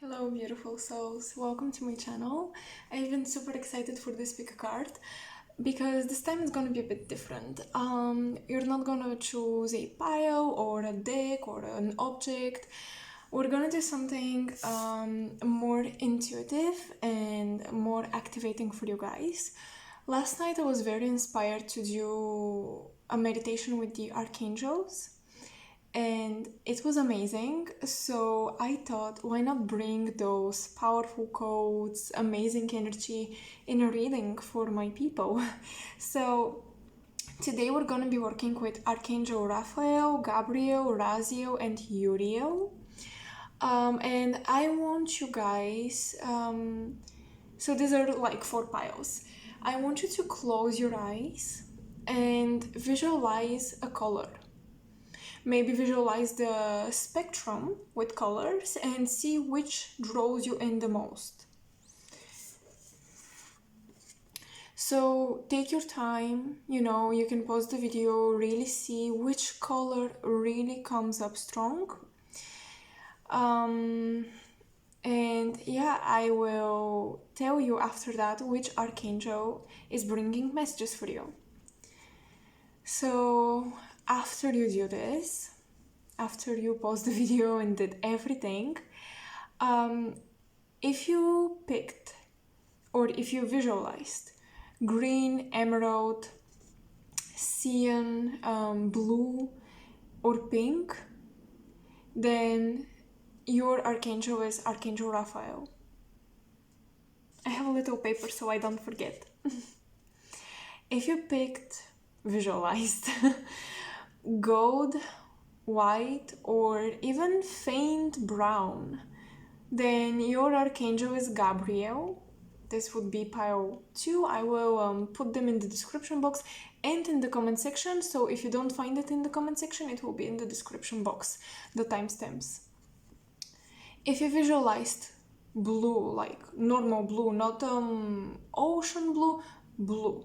Hello beautiful souls, welcome to my channel. I've been super excited for this pick a card because this time it's gonna be a bit different. You're not gonna choose a pile or a deck or an object. We're gonna do something more intuitive and more activating for you guys. Last night I was very inspired to do a meditation with the archangels, and it was amazing. So I thought, why not bring those powerful codes, amazing energy in a reading for my people? So today we're going to be working with Archangel RAPHAEL, GABRIEL, RAZIEL, and URIEL. And I want you guys, so these are like 4 piles. I want you to close your eyes and visualize a color. Maybe visualize the spectrum with colors and see which draws you in the most. So take your time, you can pause the video, really see which color really comes up strong. And yeah, I will tell you after that which archangel is bringing messages for you. So after you do this, after you pause the video and did everything, if you picked or if you visualized green, emerald, cyan, blue, or pink, then your archangel is Archangel RAPHAEL. I have a little paper so I don't forget. If you visualized gold, white, or even faint brown, then your archangel is Gabriel. This would be pile 2. I will put them in the description box and in the comment section, so if you don't find it in the comment section, it will be in the description box, the timestamps. If you visualized blue, like normal blue, not ocean blue, blue,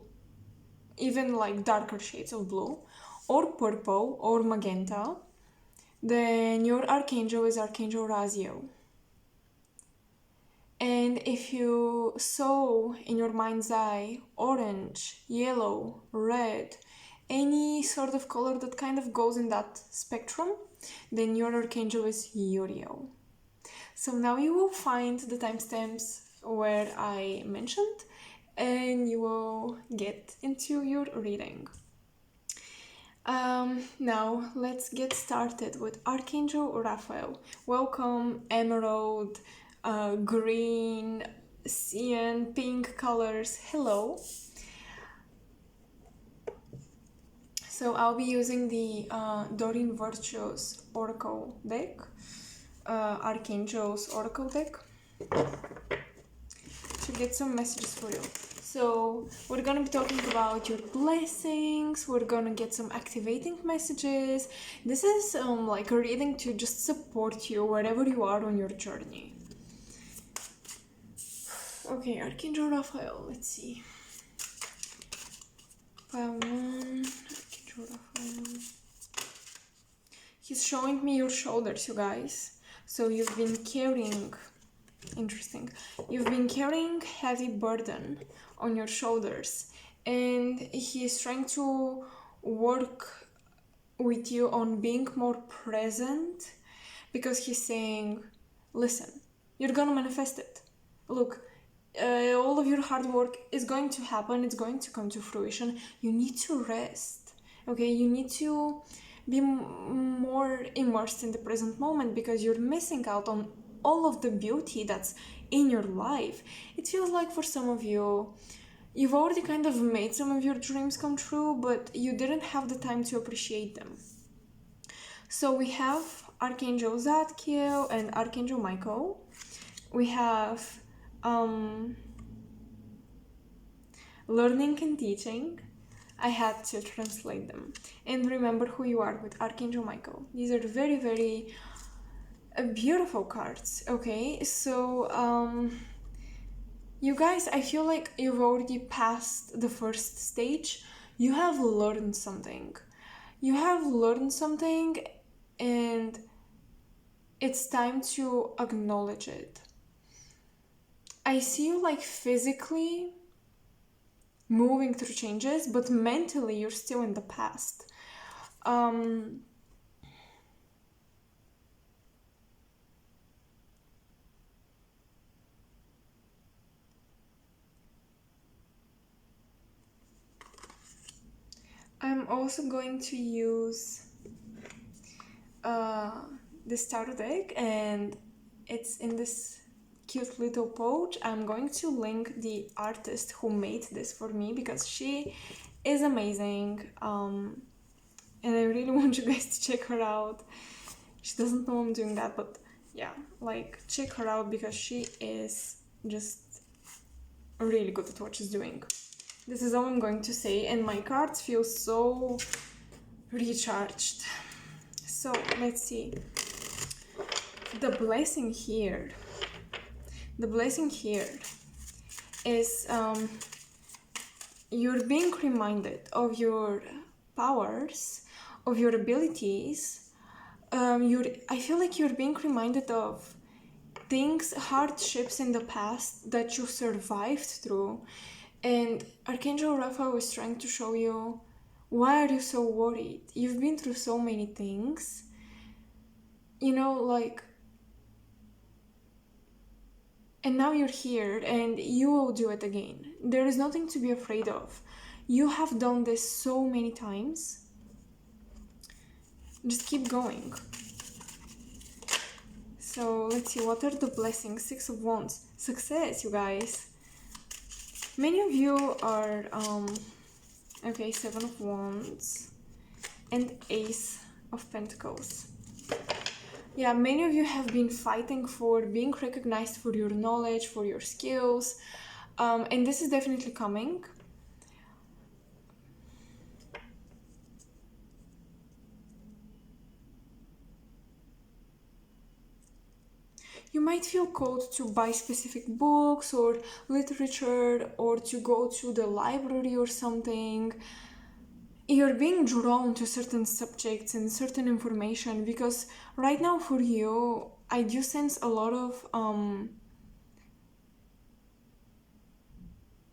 even like darker shades of blue, or purple or magenta, then your archangel is Archangel RAZIEL. And if you saw in your mind's eye orange, yellow, red, any sort of color that kind of goes in that spectrum, then your archangel is URIEL. So now you will find the timestamps where I mentioned, and you will get into your reading. Now let's get started with Archangel RAPHAEL. Welcome, emerald, green, cyan, pink colors. Hello. So I'll be using the Doreen Virtue's Oracle deck, Archangel's Oracle deck, to get some messages for you. So we're gonna be talking about your blessings, we're gonna get some activating messages. This is like a reading to just support you wherever you are on your journey. Okay, Archangel RAPHAEL, let's see. Pile 1, Archangel RAPHAEL. He's showing me your shoulders, you guys. So you've been carrying, interesting, you've been carrying heavy burden on your shoulders, and he is trying to work with you on being more present, because he's saying, listen, you're gonna manifest it. Look, all of your hard work is going to happen, it's going to come to fruition. You need to rest, okay? You need to be more immersed in the present moment, because you're missing out on all of the beauty that's in your life. It feels like for some of you, you've already kind of made some of your dreams come true, but you didn't have the time to appreciate them. So we have Archangel Zadkiel and Archangel Michael. We have learning and teaching. I had to translate them. And remember who you are with Archangel Michael. These are very, very beautiful cards. Okay, so you guys, I feel like you've already passed the first stage. You have learned something. You have learned something, and it's time to acknowledge it. I see you like physically moving through changes, but mentally you're still in the past. I'm also going to use this tarot deck, and it's in this cute little pouch. I'm going to link the artist who made this for me because she is amazing, and I really want you guys to check her out. She doesn't know I'm doing that, but yeah, like, check her out because she is just really good at what she's doing. This is all I'm going to say, and my cards feel so recharged. So let's see. The blessing here is you're being reminded of your powers, of your abilities. I feel like you're being reminded of things, hardships in the past that you survived through. And Archangel Raphael is trying to show you, why are you so worried? You've been through so many things. You know, like, and now you're here and you will do it again. There is nothing to be afraid of. You have done this so many times. Just keep going. So let's see, what are the blessings? 6 of Wands. Success, you guys. Many of you are, okay, 7 of Wands and Ace of Pentacles. Yeah, many of you have been fighting for being recognized for your knowledge, for your skills, and this is definitely coming. You might feel called to buy specific books or literature, or to go to the library or something. You're being drawn to certain subjects and certain information because right now for you, I do sense a lot of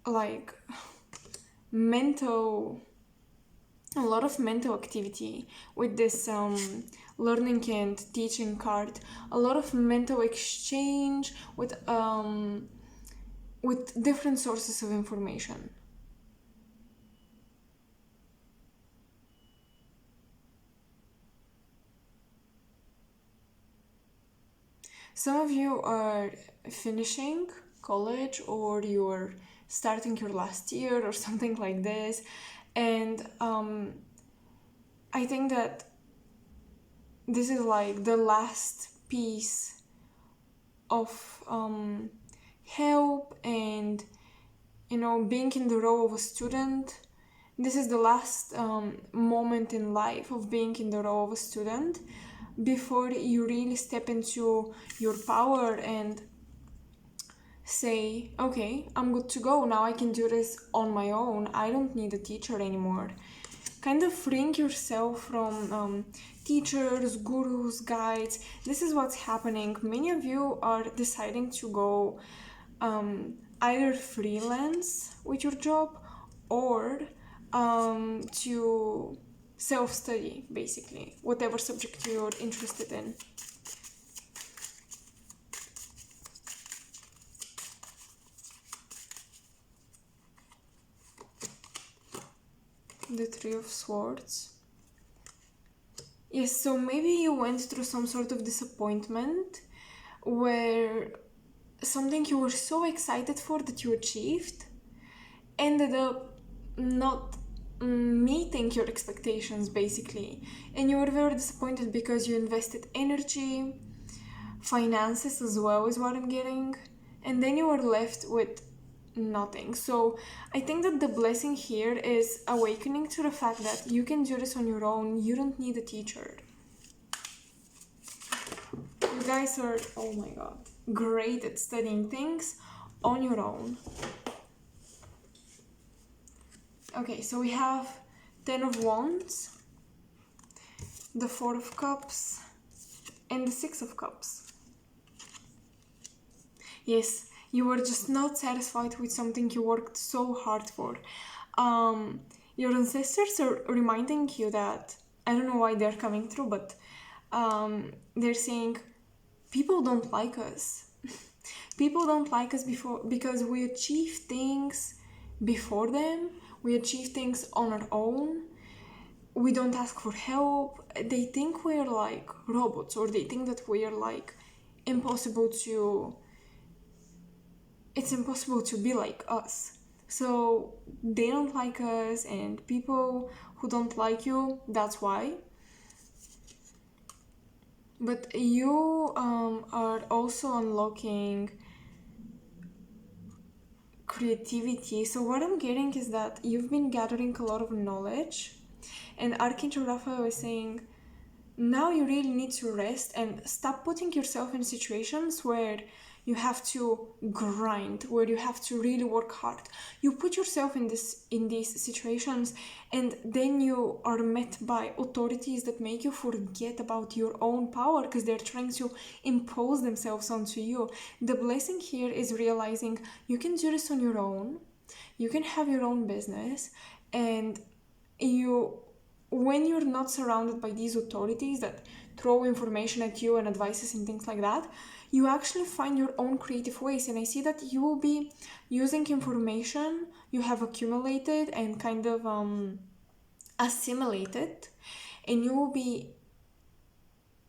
like mental activity with this learning and teaching card. A lot of mental exchange with different sources of information. Some of you are finishing college, or you're starting your last year or something like this, and I think that this is like the last piece of help and, you know, being in the role of a student. This is the last moment in life of being in the role of a student before you really step into your power and say, okay, I'm good to go. Now I can do this on my own. I don't need a teacher anymore. Kind of freeing yourself from teachers, gurus, guides. This is what's happening. Many of you are deciding to go either freelance with your job or to self-study, basically, whatever subject you're interested in. The Three of Swords. Yes, so maybe you went through some sort of disappointment where something you were so excited for that you achieved ended up not meeting your expectations, basically, and you were very disappointed because you invested energy, finances as well is what I'm getting, and then you were left with nothing. So I think that the blessing here is awakening to the fact that you can do this on your own. You don't need a teacher. You guys are, oh my god, great at studying things on your own. Okay, so we have 10 of Wands, the 4 of Cups, and the 6 of Cups. Yes, You are just not satisfied with something you worked so hard for. Your ancestors are reminding you that, I don't know why they're coming through, but they're saying people don't like us. People don't like us because we achieve things before them. We achieve things on our own. We don't ask for help. They think we're like robots, or they think that we're like it's impossible to be like us. So they don't like us, and people who don't like you, that's why. But you are also unlocking creativity. So what I'm getting is that you've been gathering a lot of knowledge, and Archangel Raphael is saying now you really need to rest and stop putting yourself in situations where you have to grind, where you have to really work hard. You put yourself in these situations, and then you are met by authorities that make you forget about your own power because they're trying to impose themselves onto you. The blessing here is realizing you can do this on your own. You can have your own business, and when you're not surrounded by these authorities that throw information at you and advices and things like that, you actually find your own creative ways. And I see that you will be using information you have accumulated and kind of assimilated, and you will be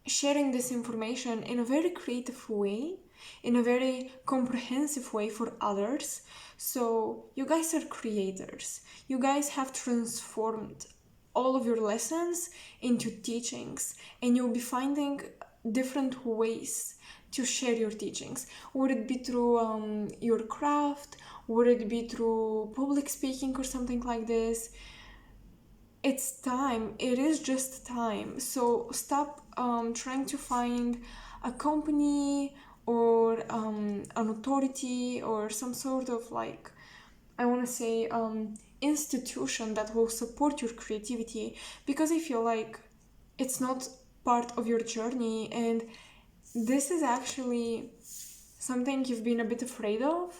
sharing this information in a very creative way, in a very comprehensive way for others. So you guys are creators. You guys have transformed all of your lessons into teachings, and you'll be finding different ways to share your teachings. Would it be through your craft? Would it be through public speaking or something like this? It's time. It is just time. So stop trying to find a company or an authority or some sort of like, I want to say, institution that will support your creativity, because I feel like it's not part of your journey, and this is actually something you've been a bit afraid of.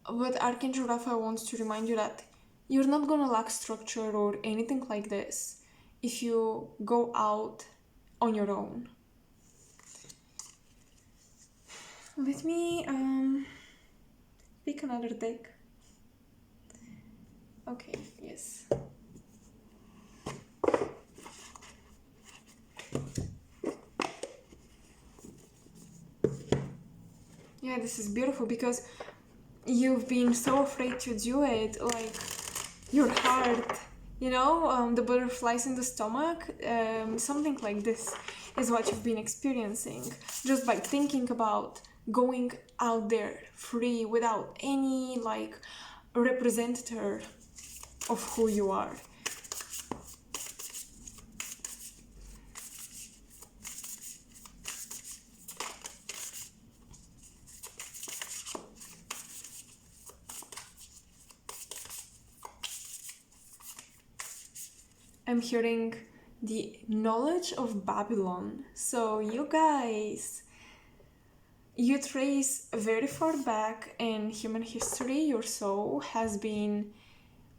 But Archangel Raphael wants to remind you that you're not gonna lack structure or anything like this if you go out on your own. Let me pick another deck. Okay, yes. Yeah, this is beautiful because you've been so afraid to do it, like your heart, the butterflies in the stomach, something like this is what you've been experiencing just by thinking about going out there free without any like representative of who you are. I'm hearing the knowledge of Babylon. So you guys, you trace very far back in human history. Your soul has been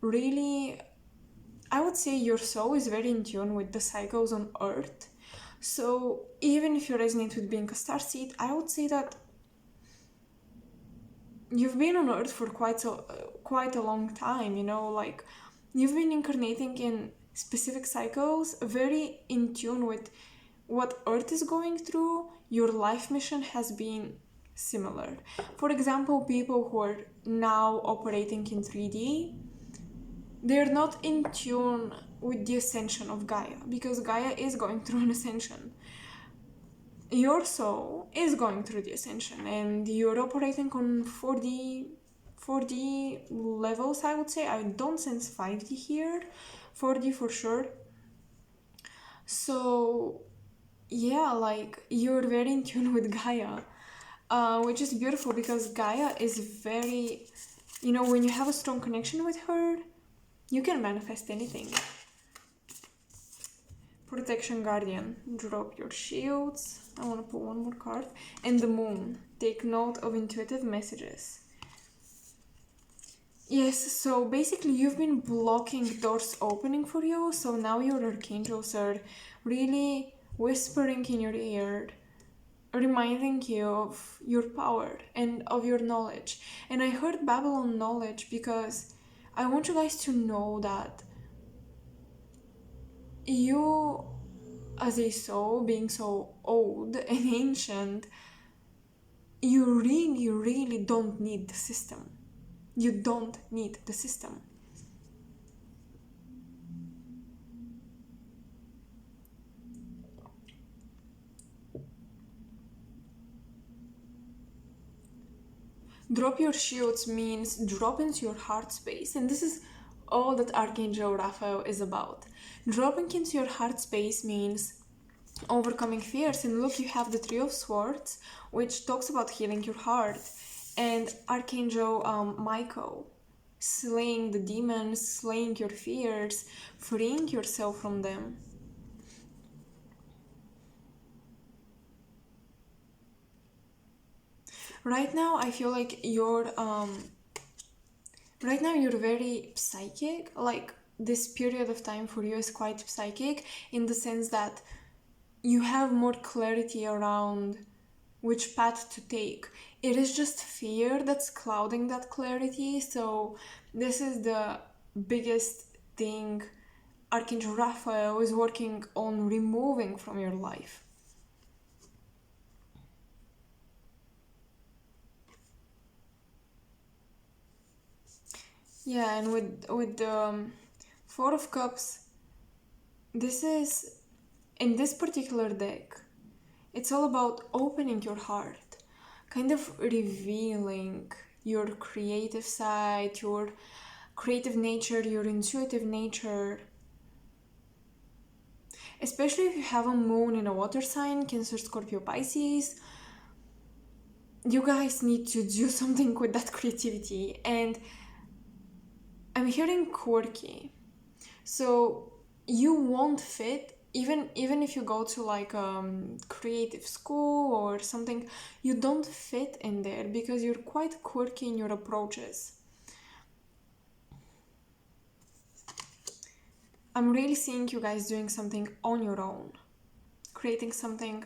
really, I would say your soul is very in tune with the cycles on Earth. So even if you resonate with being a starseed, I would say that you've been on Earth for quite a long time, like you've been incarnating in specific cycles, very in tune with what Earth is going through. Your life mission has been similar. For example, people who are now operating in 3D, they're not in tune with the ascension of Gaia, because Gaia is going through an ascension. Your soul is going through the ascension, and you're operating on 4D levels, I would say. I don't sense 5D here, 4D for sure. So yeah, like you're very in tune with Gaia, which is beautiful because Gaia is very, when you have a strong connection with her, you can manifest anything. Protection Guardian, drop your shields. I want to pull one more card. And the Moon, take note of intuitive messages. Yes, so basically you've been blocking doors opening for you, so now your archangels are really whispering in your ear, reminding you of your power and of your knowledge. And I heard Babylon knowledge because I want you guys to know that you, as a soul, being so old and ancient, you really, really don't need the system. You don't need the system. Drop your shields means drop into your heart space, and this is all that Archangel Raphael is about. Dropping into your heart space means overcoming fears. And look, you have the Three of Swords, which talks about healing your heart, and Archangel Michael, slaying the demons, slaying your fears, freeing yourself from them. Right now, I feel like you're very psychic. Like, this period of time for you is quite psychic in the sense that you have more clarity around which path to take. It is just fear that's clouding that clarity. So this is the biggest thing Archangel Raphael is working on removing from your life. Yeah, and with the Four of Cups, this is, in this particular deck, it's all about opening your heart, kind of revealing your creative side, your creative nature, your intuitive nature. Especially if you have a moon in a water sign, Cancer, Scorpio, Pisces, you guys need to do something with that creativity. And I'm hearing quirky. So you won't fit, even if you go to like creative school or something, you don't fit in there because you're quite quirky in your approaches. I'm really seeing you guys doing something on your own, creating something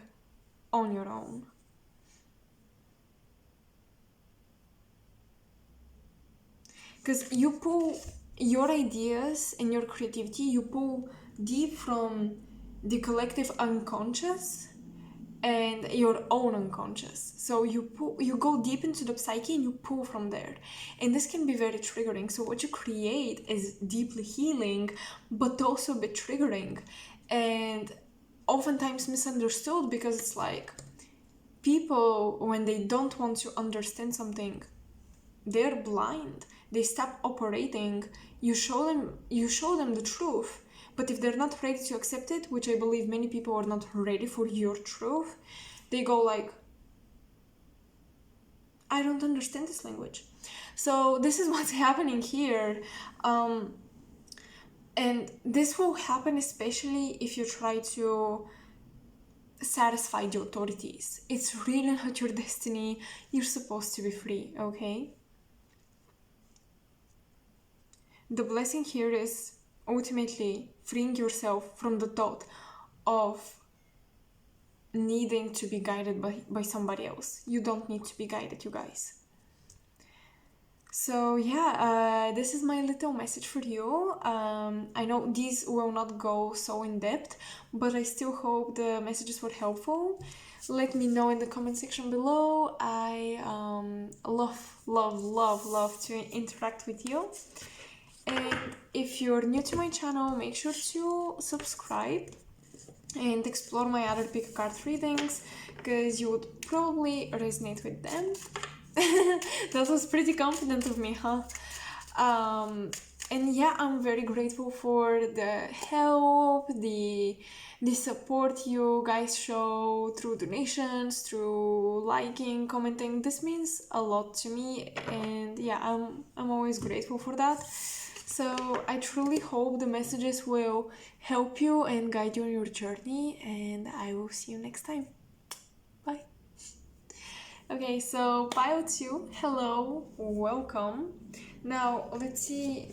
on your own. Because you pull your ideas and your creativity, you pull deep from the collective unconscious and your own unconscious. So you go deep into the psyche and you pull from there. And this can be very triggering. So what you create is deeply healing, but also a bit triggering. And oftentimes misunderstood because it's like people, when they don't want to understand something, they're blind. They stop operating. You show them the truth. But if they're not ready to accept it, which I believe many people are not ready for your truth, they go like, I don't understand this language. So this is what's happening here. And this will happen especially if you try to satisfy the authorities. It's really not your destiny. You're supposed to be free, okay? The blessing here is ultimately freeing yourself from the thought of needing to be guided by somebody else. You don't need to be guided, you guys. So yeah, this is my little message for you. I know these will not go so in depth, but I still hope the messages were helpful. Let me know in the comment section below. I love to interact with you. And if you're new to my channel, make sure to subscribe and explore my other pick a card readings, because you would probably resonate with them. That was pretty confident of me, huh? And yeah, I'm very grateful for the help, the support you guys show through donations, through liking, commenting. This means a lot to me, and yeah, I'm always grateful for that. So I truly hope the messages will help you and guide you on your journey, and I will see you next time. Bye. Okay, so Pile 2, hello, welcome. Now, let's see.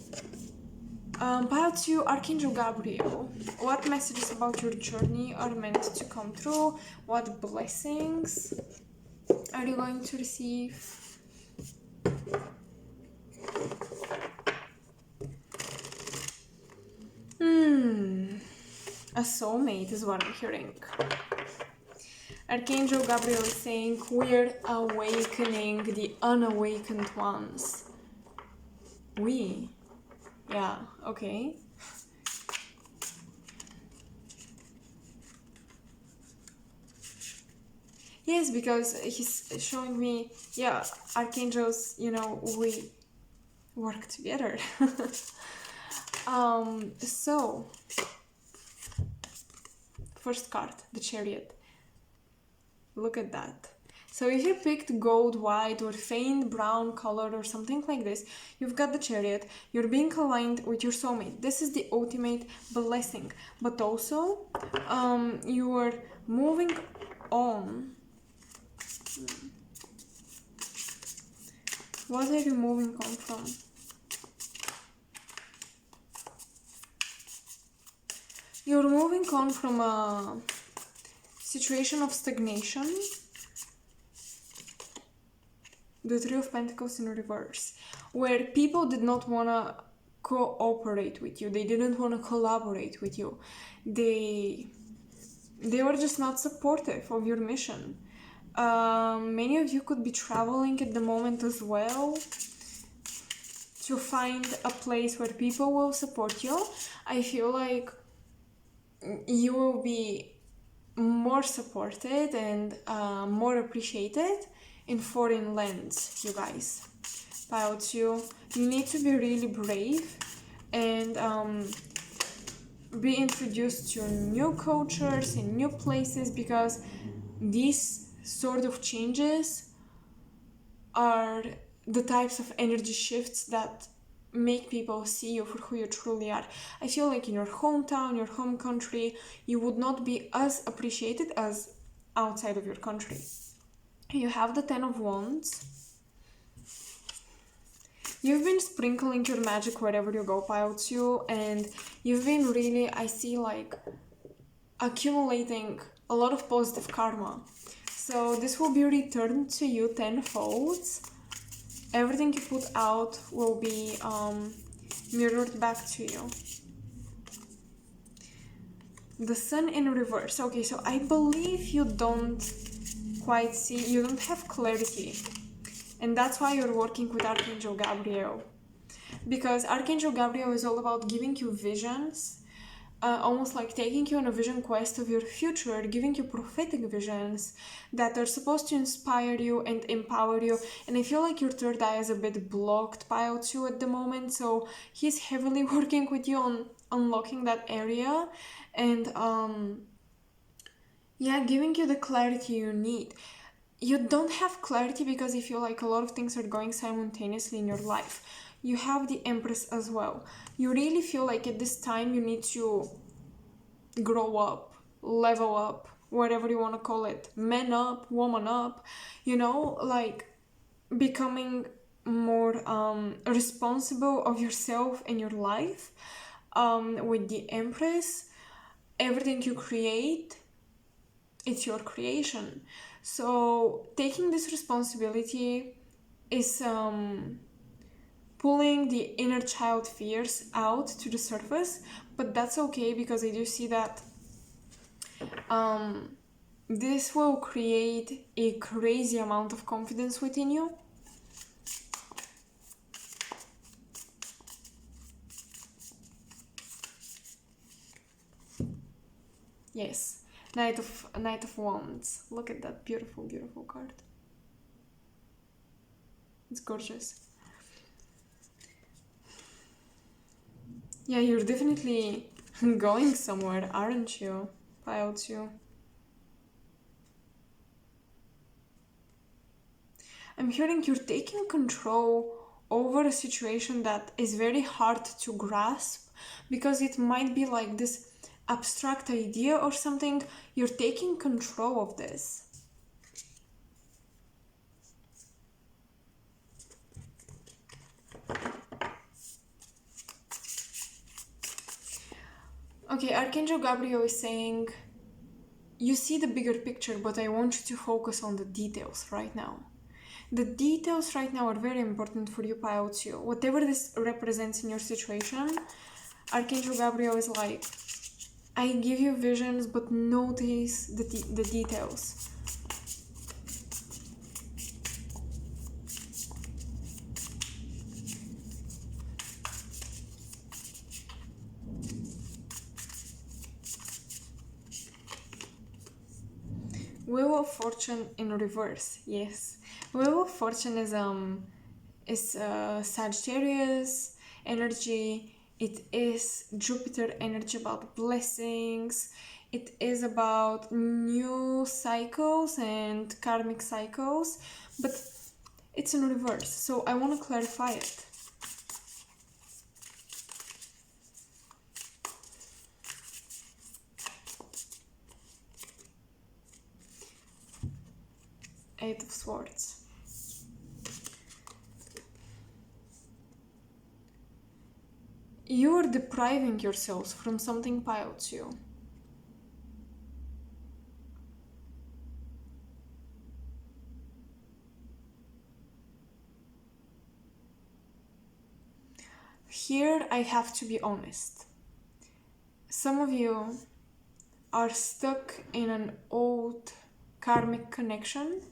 Pile 2, Archangel Gabriel. What messages about your journey are meant to come through? What blessings are you going to receive? A soulmate is what I'm hearing. Archangel Gabriel is saying we're awakening the unawakened ones. Yeah, okay. Yes, because he's showing me, yeah, archangels, you know, we work together. So, first card, the Chariot. Look at that. So if you picked gold, white, or faint brown color or something like this, you've got the Chariot, you're being aligned with your soulmate. This is the ultimate blessing. But also, you are moving on. What are you moving on from? You're moving on from a situation of stagnation. The Three of Pentacles in reverse, where people did not want to cooperate with you. They didn't want to collaborate with you. They were just not supportive of your mission. Many of you could be traveling at the moment as well to find a place where people will support you. I feel like you will be more supported and more appreciated in foreign lands, you guys. Pile 2, you need to be really brave and be introduced to new cultures and new places, because these sort of changes are the types of energy shifts that make people see you for who you truly are. I feel like in your hometown, your home country, you would not be as appreciated as outside of your country. You have the Ten of Wands. You've been sprinkling your magic wherever you go, Pile 2, and you've been really, I see, like, accumulating a lot of positive karma. So this will be returned to you tenfold. Everything you put out will be mirrored back to you. The Sun in reverse. Okay, so I believe you don't quite see, you don't have clarity. And that's why you're working with Archangel Gabriel. Because Archangel Gabriel is all about giving you visions, almost like taking you on a vision quest of your future, giving you prophetic visions that are supposed to inspire you and empower you. And I feel like your third eye is a bit blocked, Pile 2, at the moment, so he's heavily working with you on unlocking that area and yeah, giving you the clarity you need. You don't have clarity because I feel like a lot of things are going simultaneously in your life. You have the Empress as well. You really feel like at this time you need to grow up, level up, whatever you want to call it, man up, woman up, you know, like becoming more responsible of yourself and your life. With the Empress, everything you create, it's your creation. So taking this responsibility is pulling the inner child fears out to the surface, but that's okay because I do see that this will create a crazy amount of confidence within you. Yes, Knight of Wands. Look at that beautiful, beautiful card. It's gorgeous. Yeah, you're definitely going somewhere, aren't you? Pile 2. I'm hearing you're taking control over a situation that is very hard to grasp, because it might be like this abstract idea or something. You're taking control of this. Okay, Archangel Gabriel is saying, you see the bigger picture, but I want you to focus on the details right now. The details right now are very important for you, Pile 2. Whatever this represents in your situation, Archangel Gabriel is like, I give you visions, but notice the details. Wheel of Fortune in reverse, yes. Wheel of Fortune is Sagittarius energy. It is Jupiter energy, about blessings. It is about new cycles and karmic cycles, but it's in reverse. So I want to clarify it. Eight of Swords. You're depriving yourselves from something, Pile 2. Here I have to be honest. Some of you are stuck in an old karmic connection.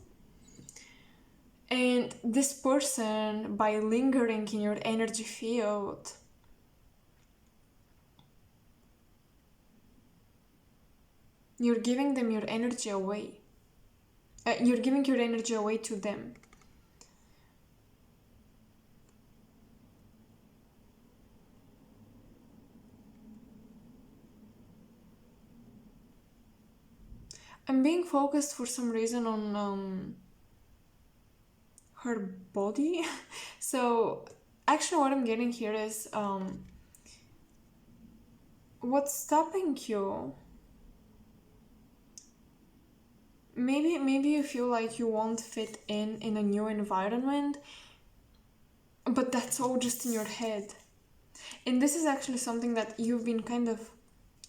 And this person, by lingering in your energy field, you're giving them your energy away. You're giving your energy away to them. I'm being focused for some reason on her body. So actually what I'm getting here is what's stopping you. Maybe you feel like you won't fit in a new environment, but that's all just in your head. And this is actually something that you've been kind of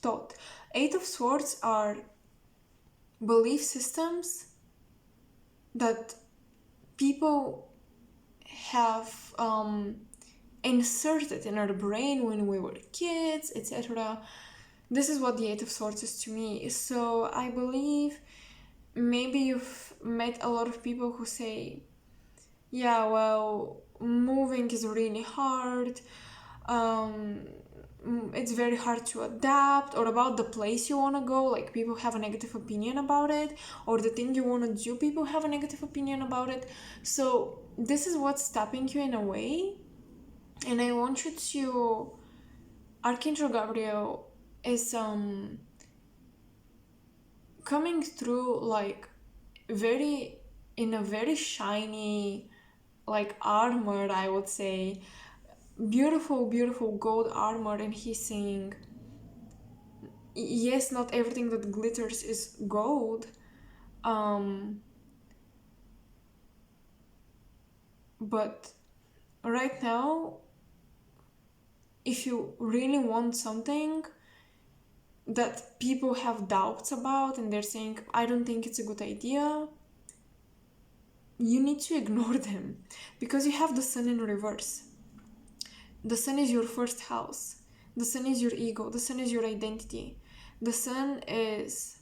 taught. Eight of Swords are belief systems that people have inserted in our brain when we were kids, etc. This is what the Eight of Swords is to me. So I believe maybe you've met a lot of people who say, yeah, well, moving is really hard, it's very hard to adapt, or about the place you want to go, like people have a negative opinion about it, or the thing you want to do, people have a negative opinion about it. So this is what's stopping you in a way. And I want you to, Archangel Gabriel is coming through like in a very shiny like armor, I would say, beautiful gold armor, and he's saying, yes, not everything that glitters is gold, but right now, if you really want something that people have doubts about and they're saying, I don't think it's a good idea, you need to ignore them, because you have the Sun in reverse. The Sun is your first house. The Sun is your ego. The Sun is your identity. The Sun is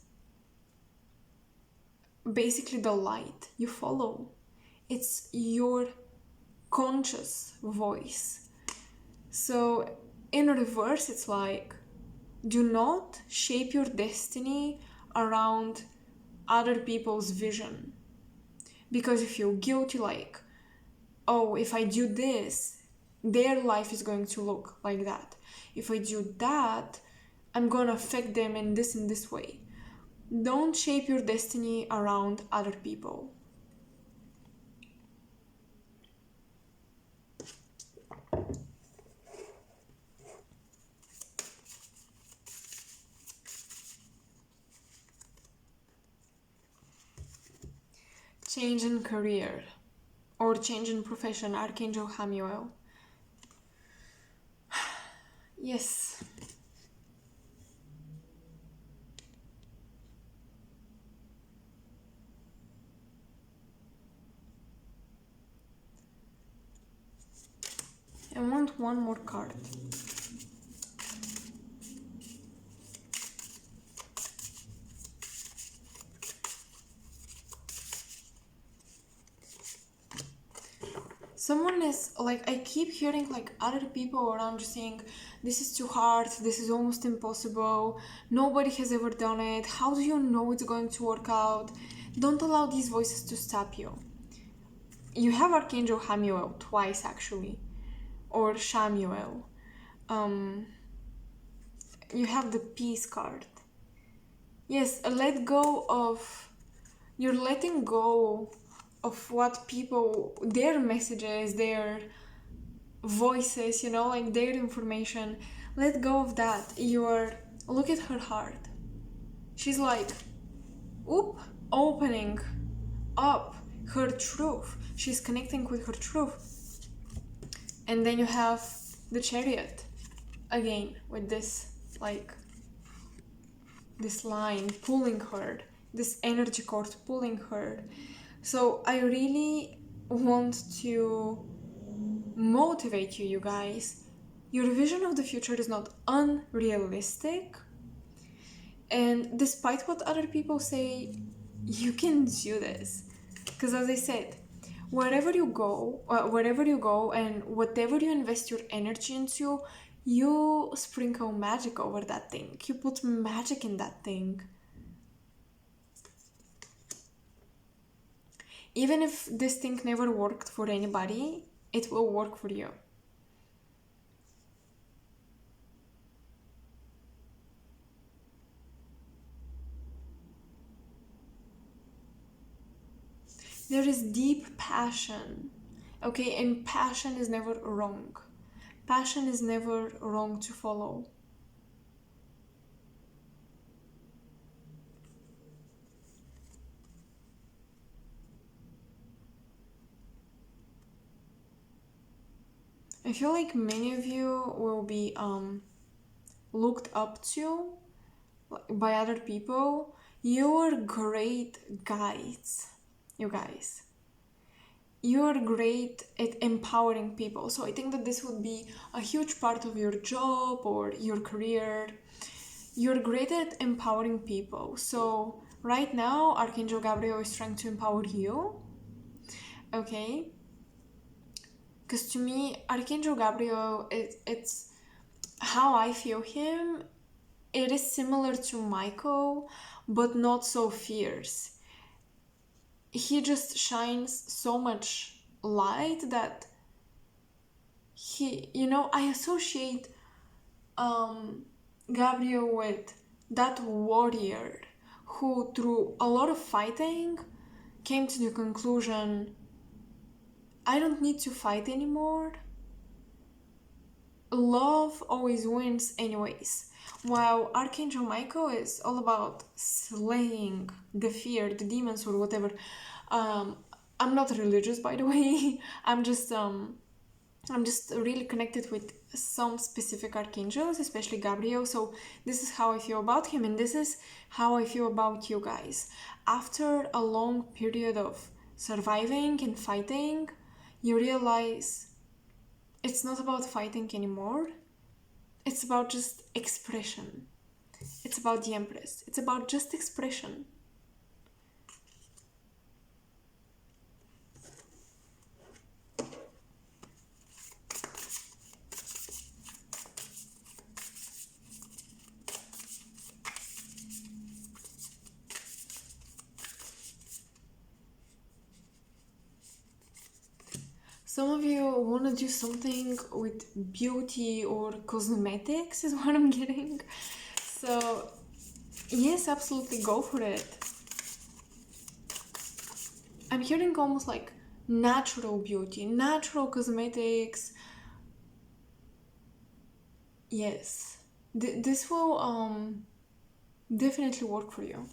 basically the light you follow. It's your conscious voice. So in reverse, it's like, do not shape your destiny around other people's vision, because you feel guilty, like, oh, if I do this, their life is going to look like that. If I do that, I'm gonna affect them in this way. Don't shape your destiny around other people. change in career or change in profession, Archangel Hamuel. Yes. I want one more card. Someone is like, I keep hearing like other people around you saying, this is too hard, this is almost impossible, nobody has ever done it, how do you know it's going to work out? Don't allow these voices to stop you. You have Archangel Hamuel twice actually, or Shamuel. You have the peace card. Yes, you're letting go of what people, their messages, their voices, like their information. Let go of that. Look at her heart. She's like, opening up her truth. She's connecting with her truth. And then you have the Chariot again with this, like, this line pulling her, this energy cord pulling her. So I really want to motivate you guys. Your vision of the future is not unrealistic, and despite what other people say, you can do this. Because as I said, wherever you go and whatever you invest your energy into, you sprinkle magic over that thing. You put magic in that thing. Even if this thing never worked for anybody, it will work for you. There is deep passion, okay? And passion is never wrong. Passion is never wrong to follow. I feel like many of you will be looked up to by other people. You are great guides, you guys. You are great at empowering people. So I think that this would be a huge part of your job or your career. You're great at empowering people. So right now, Archangel Gabriel is trying to empower you. Okay? Because to me, Archangel Gabriel, it's how I feel him. It is similar to Michael, but not so fierce. He just shines so much light that I associate Gabriel with that warrior who, through a lot of fighting, came to the conclusion, I don't need to fight anymore. Love always wins anyways. While Archangel Michael is all about slaying the fear, the demons, or whatever. I'm not religious, by the way. I'm just really connected with some specific archangels, especially Gabriel. So this is how I feel about him, and this is how I feel about you guys. After a long period of surviving and fighting, you realize it's not about fighting anymore. It's about just expression. It's about the Empress. It's about just expression. Some of you want to do something with beauty or cosmetics is what I'm getting. So yes, absolutely go for it. I'm hearing almost like natural beauty, natural cosmetics. Yes, this will definitely work for you.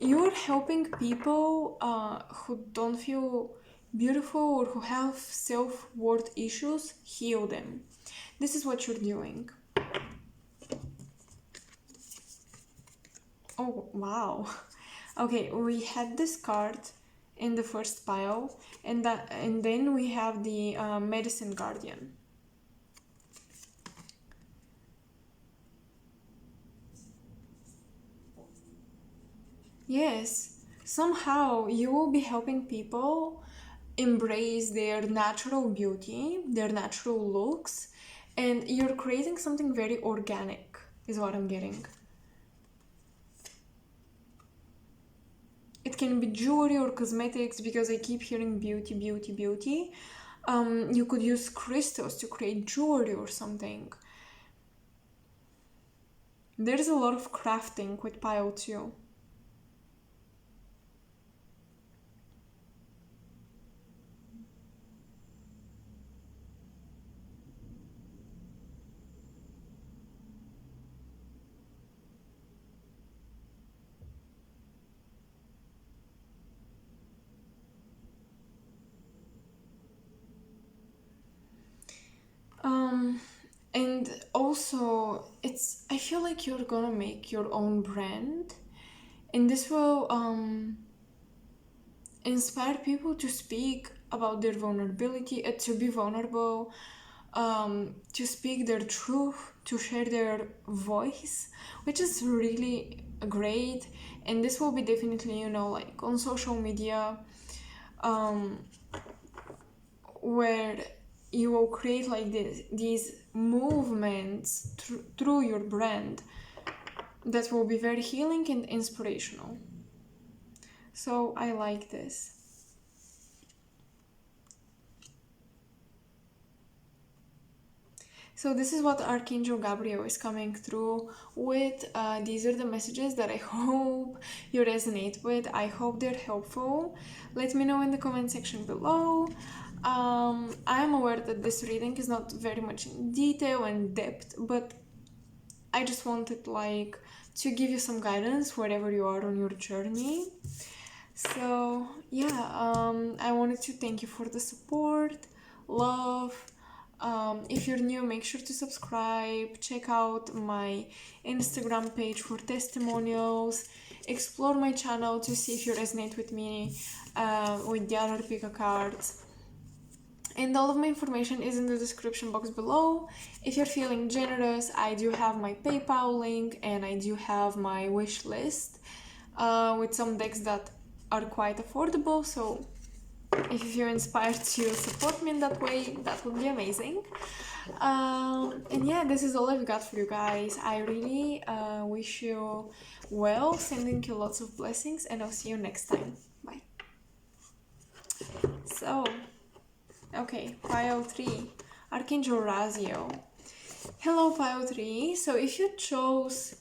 you're helping people who don't feel beautiful or who have self-worth issues heal them. This is what you're doing. Oh, wow. Okay, we had this card in the first pile, and then we have the Medicine Guardian. Yes, somehow you will be helping people embrace their natural beauty, their natural looks, and you're creating something very organic, is what I'm getting. It can be jewelry or cosmetics, because I keep hearing beauty, beauty, beauty. You could use crystals to create jewelry or something. There's a lot of crafting with pile 2. And also, I feel like you're gonna make your own brand, and this will inspire people to speak about their vulnerability, to be vulnerable, to speak their truth, to share their voice, which is really great. And this will be definitely, you know, like on social media, where you will create like these movements through your brand that will be very healing and inspirational. So I like this. So this is what Archangel Gabriel is coming through with. These are the messages that I hope you resonate with. I hope they're helpful. Let me know in the comment section below. I'm aware that this reading is not very much in detail and depth, but I just wanted like to give you some guidance wherever you are on your journey. So yeah, I wanted to thank you for the support, love. If you're new, make sure to subscribe, check out my Instagram page for testimonials, explore my channel to see if you resonate with me with the other pick a cards. And all of my information is in the description box below. If you're feeling generous, I do have my PayPal link, and I do have my wish list with some decks that are quite affordable. So if you're inspired to support me in that way, that would be amazing. And yeah, this is all I've got for you guys. I really wish you well, sending you lots of blessings, and I'll see you next time. Bye. So, okay, pile 3, Archangel RAZIEL. Hello, pile 3. So if you chose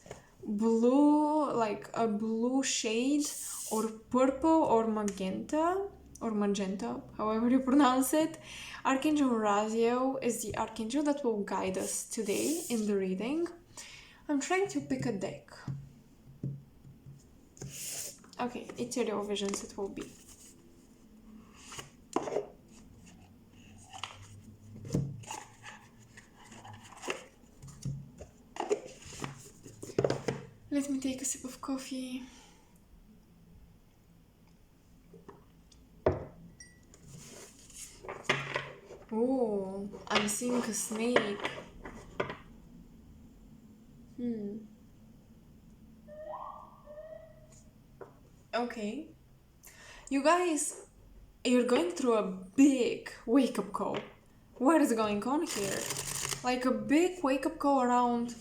blue, like a blue shade, or purple, or magenta, however you pronounce it, Archangel RAZIEL is the archangel that will guide us today in the reading. I'm trying to pick a deck. Okay, Ethereal Visions it will be. Let me take a sip of coffee. Oh, I'm seeing a snake. Okay. You guys, you're going through a big wake-up call. What is going on here? Like a big wake-up call around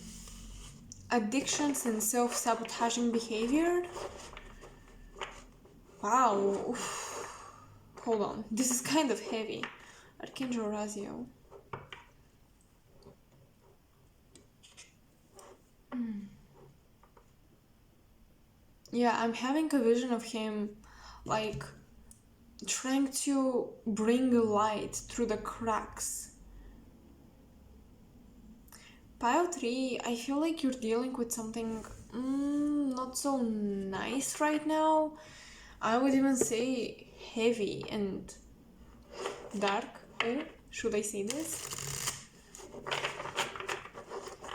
addictions and self-sabotaging behavior. Wow. Oof. Hold on. This is kind of heavy. Archangel RAZIEL. Yeah, I'm having a vision of him like trying to bring light through the cracks. Pile 3, I feel like you're dealing with something not so nice right now. I would even say heavy and dark. Should I say this?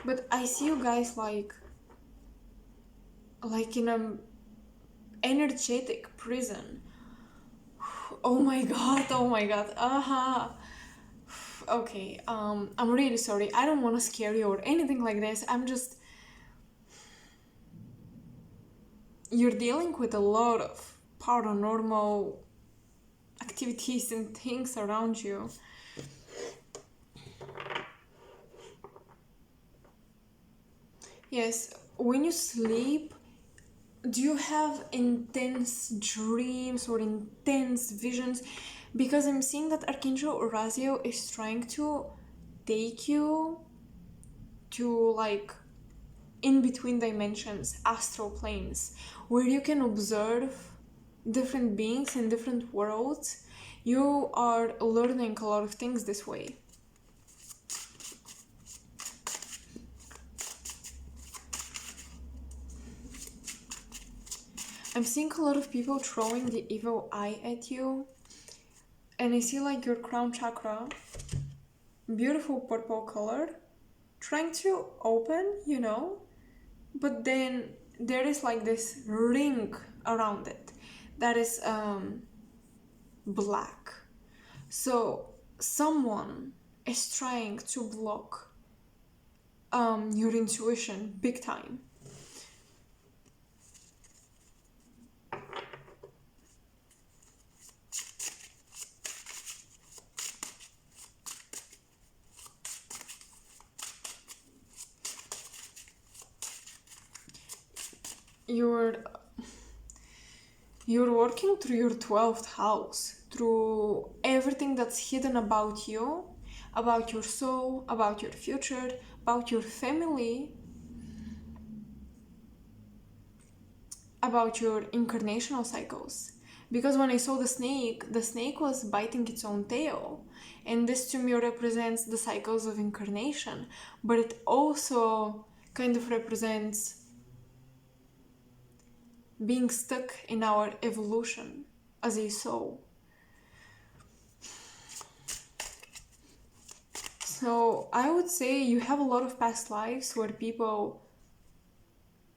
But I see you guys like in a energetic prison. Oh my god, oh my god. Okay, I'm really sorry. I don't want to scare you or anything like this. I'm just... You're dealing with a lot of paranormal activities and things around you. Yes, when you sleep, do you have intense dreams or intense visions? Because I'm seeing that Archangel RAZIEL is trying to take you to like in between dimensions, astral planes, where you can observe different beings in different worlds. You are learning a lot of things this way. I'm seeing a lot of people throwing the evil eye at you, and I see like your crown chakra, beautiful purple color, trying to open, you know, but then there is like this ring around it that is black. So someone is trying to block your intuition big time. You're working through your 12th house, through everything that's hidden about you, about your soul, about your future, about your family, about your incarnational cycles. Because when I saw the snake was biting its own tail, and this to me represents the cycles of incarnation, but it also kind of represents being stuck in our evolution as a soul. So I would say you have a lot of past lives where people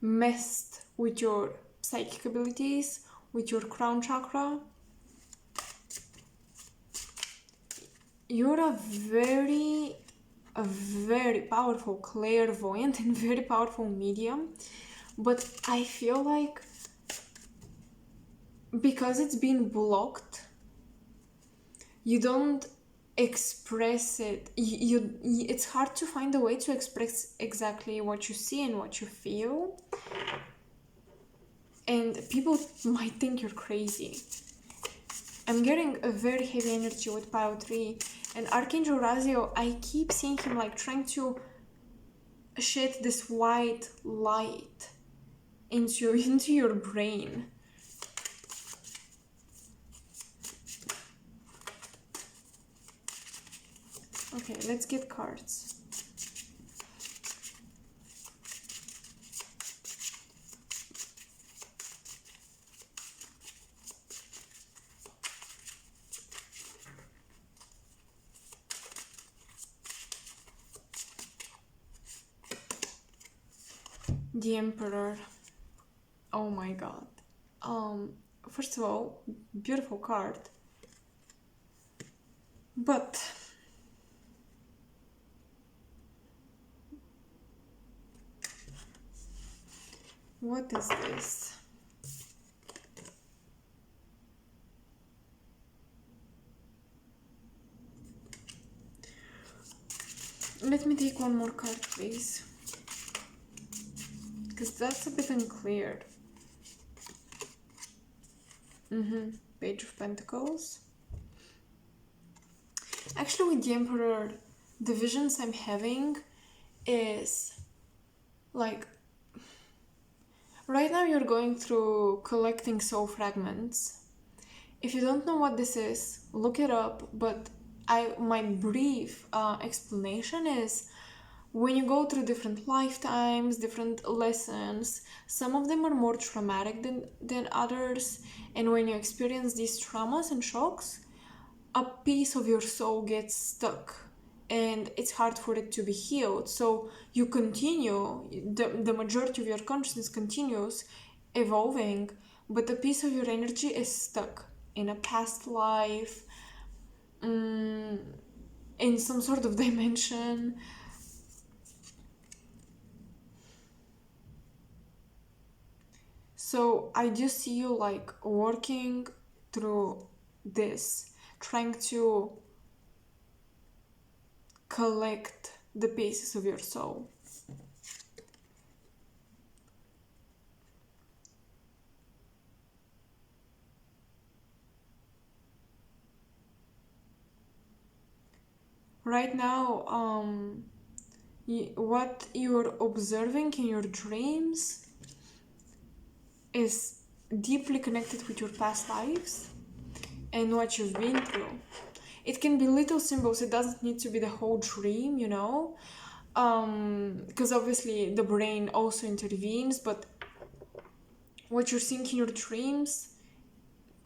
messed with your psychic abilities, with your crown chakra. You're a very powerful clairvoyant and very powerful medium, but I feel like because it's been blocked, you don't express it. It's hard to find a way to express exactly what you see and what you feel, and people might think you're crazy. I'm getting a very heavy energy with pile 3, and Archangel RAZIEL, I keep seeing him like trying to shed this white light into your brain. Okay, let's get cards. The Emperor. Oh my god. First of all, beautiful card. But what is this? Let me take one more card, please, because that's a bit unclear. Page of Pentacles. Actually, with the Emperor, the visions I'm having is like, right now you're going through collecting soul fragments. If you don't know what this is, look it up, but my brief explanation is when you go through different lifetimes, different lessons, some of them are more traumatic than others. And when you experience these traumas and shocks, a piece of your soul gets stuck and it's hard for it to be healed. So you continue, the majority of your consciousness continues evolving, but a piece of your energy is stuck in a past life, in some sort of dimension. So I do see you like working through this, trying to collect the pieces of your soul. Right now, what you're observing in your dreams is deeply connected with your past lives and what you've been through. It can be little symbols, it doesn't need to be the whole dream, you know, because obviously the brain also intervenes, but what you're seeing in your dreams,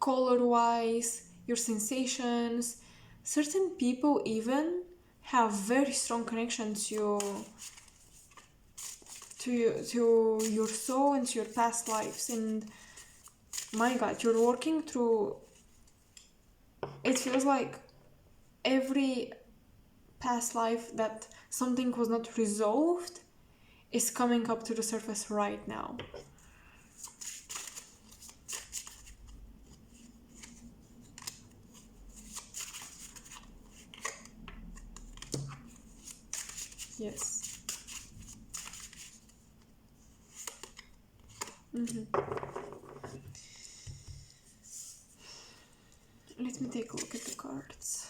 color-wise, your sensations, certain people even have very strong connection to your soul and to your past lives. And my God, you're working through, it feels like every past life that something was not resolved is coming up to the surface right now. Yes. Let me take a look at the cards.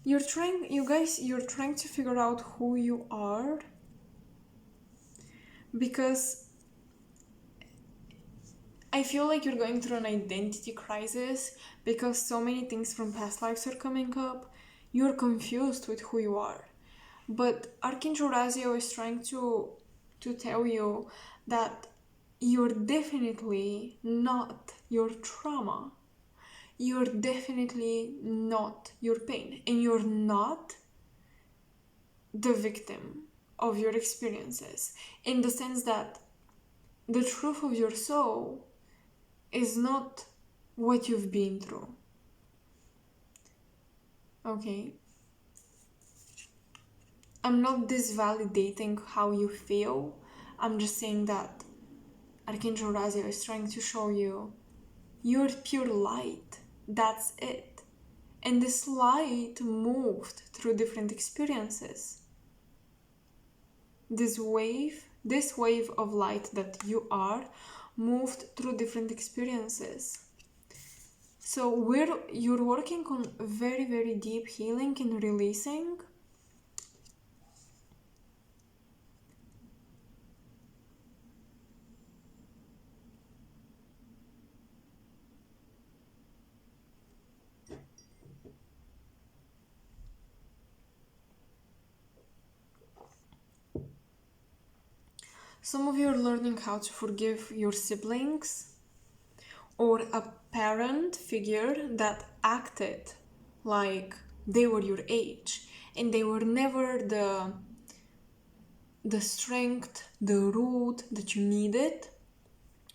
You're trying to figure out who you are, because I feel like you're going through an identity crisis because so many things from past lives are coming up. You're confused with who you are. But Archangel RAZIEL is trying to tell you that you're definitely not your trauma. You're definitely not your pain. And you're not the victim of your experiences. In the sense that the truth of your soul is not what you've been through. Okay? I'm not disvalidating how you feel. I'm just saying that Archangel RAZIEL is trying to show you you're pure light. That's it. And this light moved through different experiences. This wave of light that you are moved through different experiences. So you're working on very, very deep healing and releasing. Some of you are learning how to forgive your siblings or a parent figure that acted like they were your age and they were never the strength, the root that you needed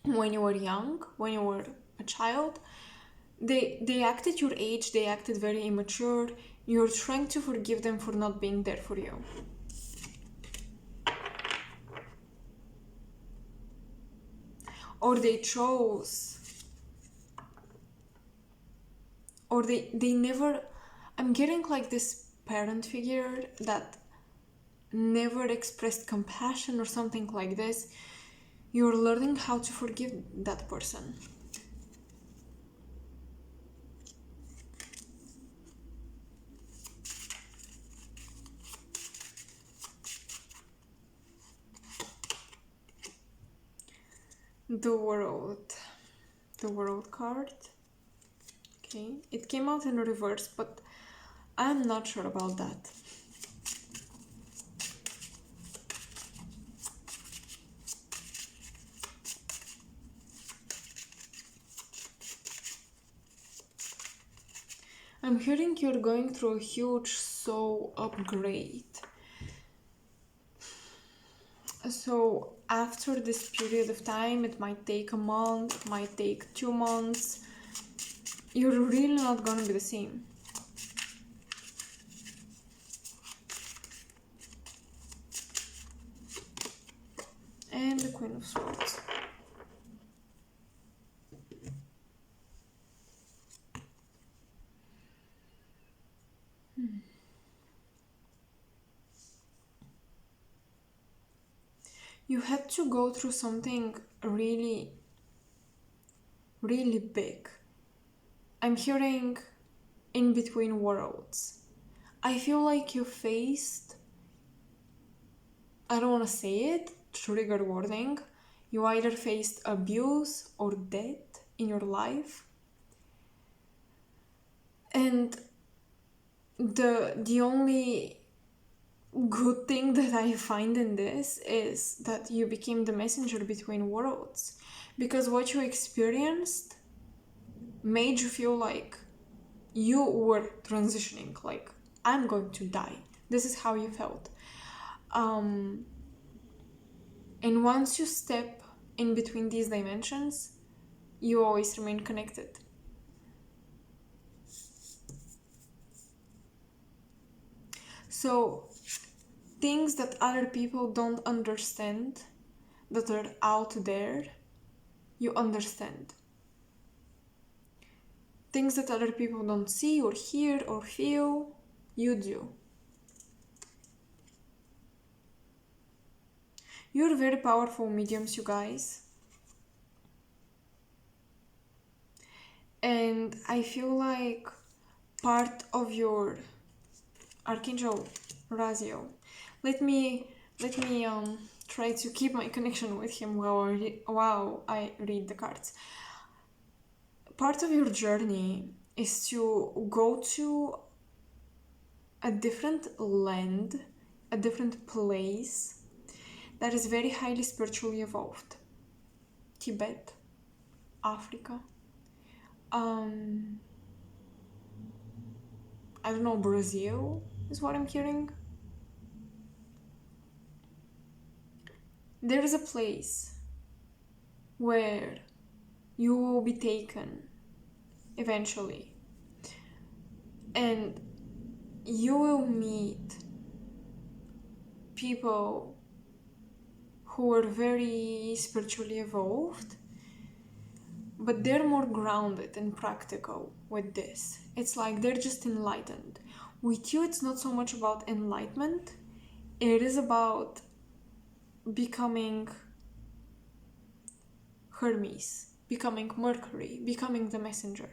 when you were young, when you were a child. They acted your age, they acted very immature. You're trying to forgive them for not being there for you. Or they chose, or they never, I'm getting like this parent figure that never expressed compassion or something like this. You're learning how to forgive that person. The world card. Okay, it came out in reverse, but I'm not sure about that. I'm hearing you're going through a huge soul upgrade. So after this period of time, it might take a month, it might take 2 months, you're really not gonna be the same. And the Queen of Swords. You had to go through something really, really big. I'm hearing in between worlds. I feel like you faced, I don't want to say it, trigger warning. You either faced abuse or death in your life. And the only good thing that I find in this is that you became the messenger between worlds, because what you experienced made you feel like you were transitioning, like I'm going to die. This is how you felt. And once you step in between these dimensions, you always remain connected. So things that other people don't understand, that are out there, you understand. Things that other people don't see or hear or feel, you do. You're very powerful mediums, you guys. And I feel like part of your Archangel RAZIEL. Let me try to keep my connection with him while I read the cards. Part of your journey is to go to a different land, a different place that is very highly spiritually evolved. Tibet, Africa, I don't know, Brazil is what I'm hearing. There is a place where you will be taken eventually, and you will meet people who are very spiritually evolved, but they're more grounded and practical with this. It's like they're just enlightened. With you, it's not so much about enlightenment, it is about becoming Hermes, becoming Mercury, becoming the messenger.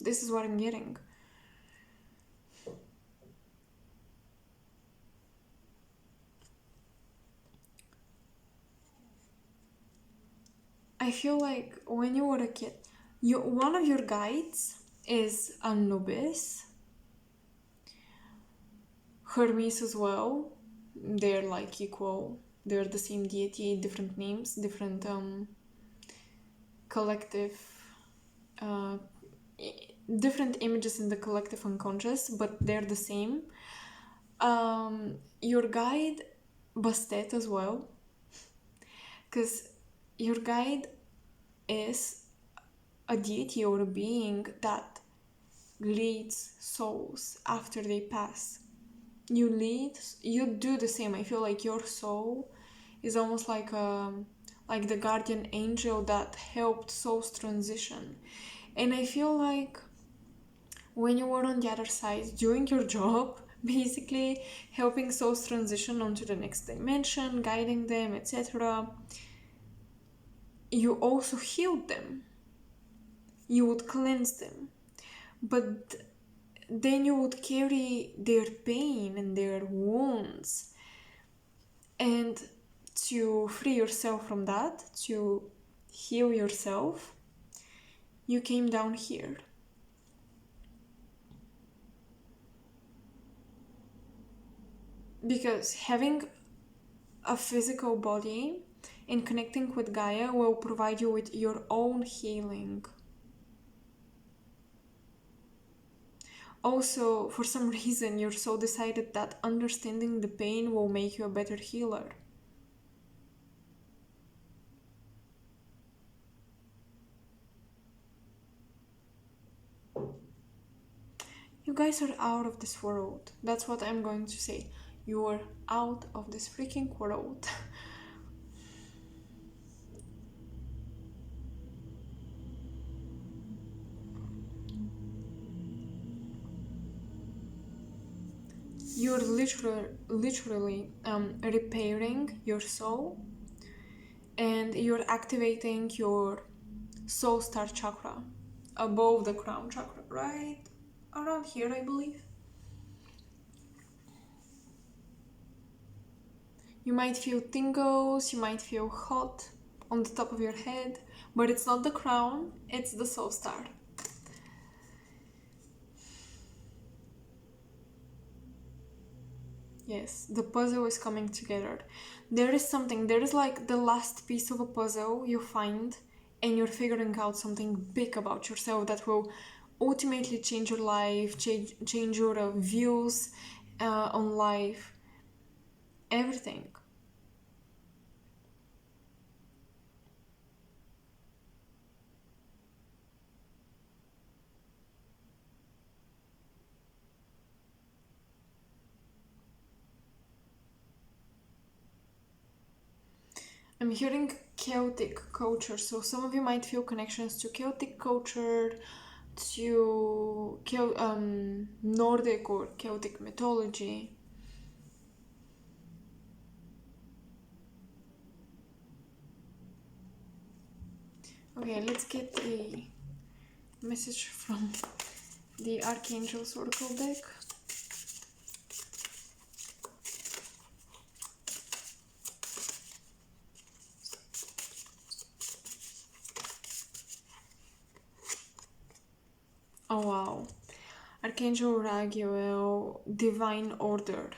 This is what I'm getting. I feel like when you were a kid, one of your guides is Anubis, Hermes as well. They're like equal. They're the same deity, different names, different collective, different images in the collective unconscious, but they're the same. Your guide, Bastet as well, because your guide is a deity or a being that leads souls after they pass. You do the same. I feel like your soul is almost like the guardian angel that helped souls transition. And I feel like when you were on the other side doing your job, basically helping souls transition onto the next dimension, guiding them, etc., you also healed them. You would cleanse them. But then you would carry their pain and their wounds. And to free yourself from that, to heal yourself, you came down here. because having a physical body and connecting with Gaia will provide you with your own healing. Also, for some reason, your soul decided that understanding the pain will make you a better healer. You guys are out of this world. That's what I'm going to say. You are out of this freaking world. You're literally repairing your soul, and you're activating your soul star chakra above the crown chakra, right around here, I believe. You might feel tingles, you might feel hot on the top of your head, but it's not the crown, it's the soul star. Yes, the puzzle is coming together. There is like the last piece of a puzzle you find, and you're figuring out something big about yourself that will ultimately change your life, change your views on life, everything. I'm hearing Celtic culture, so some of you might feel connections to Celtic culture, to Nordic or Celtic mythology. Okay, let's get a message from the Archangels Oracle deck. Oh wow. Archangel RAZIEL, Divine Order.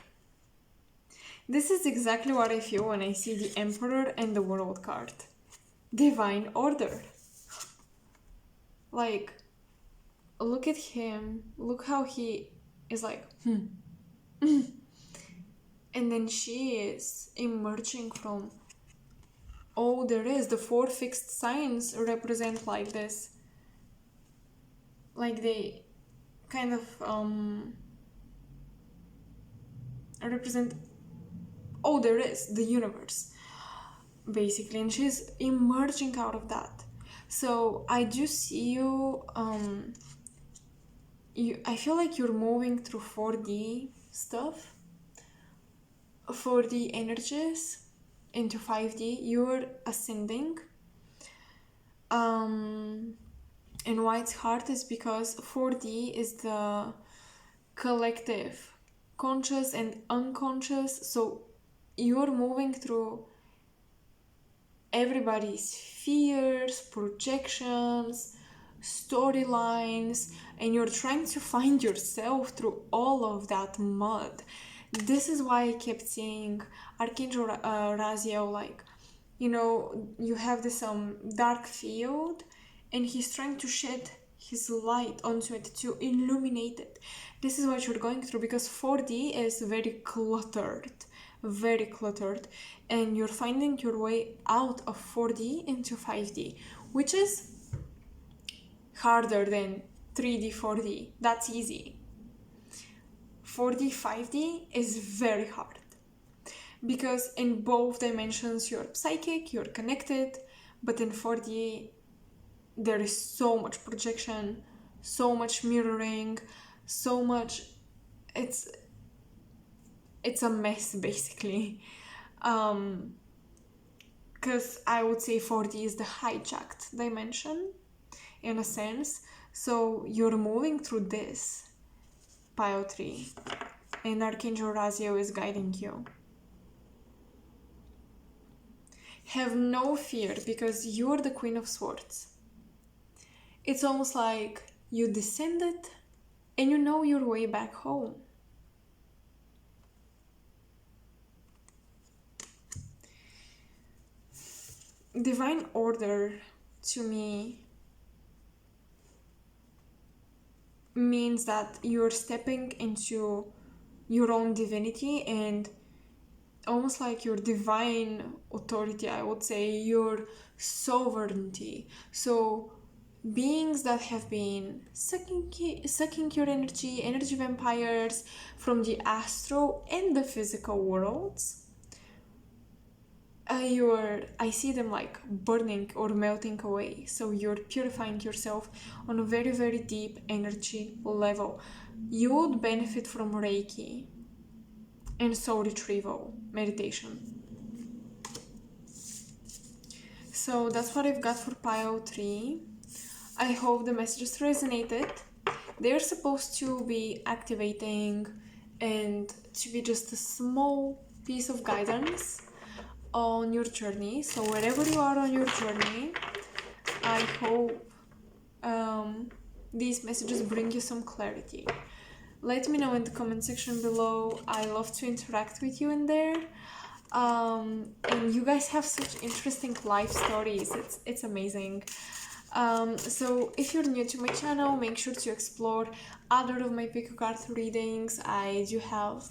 This is exactly what I feel when I see the Emperor and the World card. Divine Order. Like, look at him. Look how he is like, and then she is emerging from all there is. The 4 fixed signs represent like this. Like they kind of represent all there is, the universe, basically, and she's emerging out of that. So I do see you, I feel like you're moving through 4D stuff, 4D energies into 5D. You're ascending. And why it's hard is because 4D is the collective conscious and unconscious, so you're moving through everybody's fears, projections, storylines, and you're trying to find yourself through all of that mud. This is why I kept saying Archangel RAZIEL, like, you know, you have this dark field, and he's trying to shed his light onto it to illuminate it. This is what you're going through, because 4D is very cluttered, and you're finding your way out of 4D into 5D, which is harder than 3D, 4D. That's easy. 4D, 5D is very hard, because in both dimensions you're psychic, you're connected, but in 4D there is so much projection, so much mirroring, so much, it's a mess basically. Because I would say 4D is the hijacked dimension in a sense. So you're moving through this pile 3, and Archangel RAZIEL is guiding you. Have no fear, because you're the Queen of Swords. It's almost like you descended and you know your way back home. divine order to me means that you're stepping into your own divinity and almost like your divine authority, I would say, your sovereignty. So beings that have been sucking your energy vampires from the astral and the physical worlds, I see them like burning or melting away. So you're purifying yourself on a very, very deep energy level. You would benefit from Reiki and soul retrieval meditation. So that's what I've got for pile 3. I hope the messages resonated. They're supposed to be activating and to be just a small piece of guidance on your journey. So wherever you are on your journey, I hope these messages bring you some clarity. Let me know in the comment section below. I love to interact with you in there. And you guys have such interesting life stories. It's amazing. So if you're new to my channel, make sure to explore other of my pick a card readings. I do have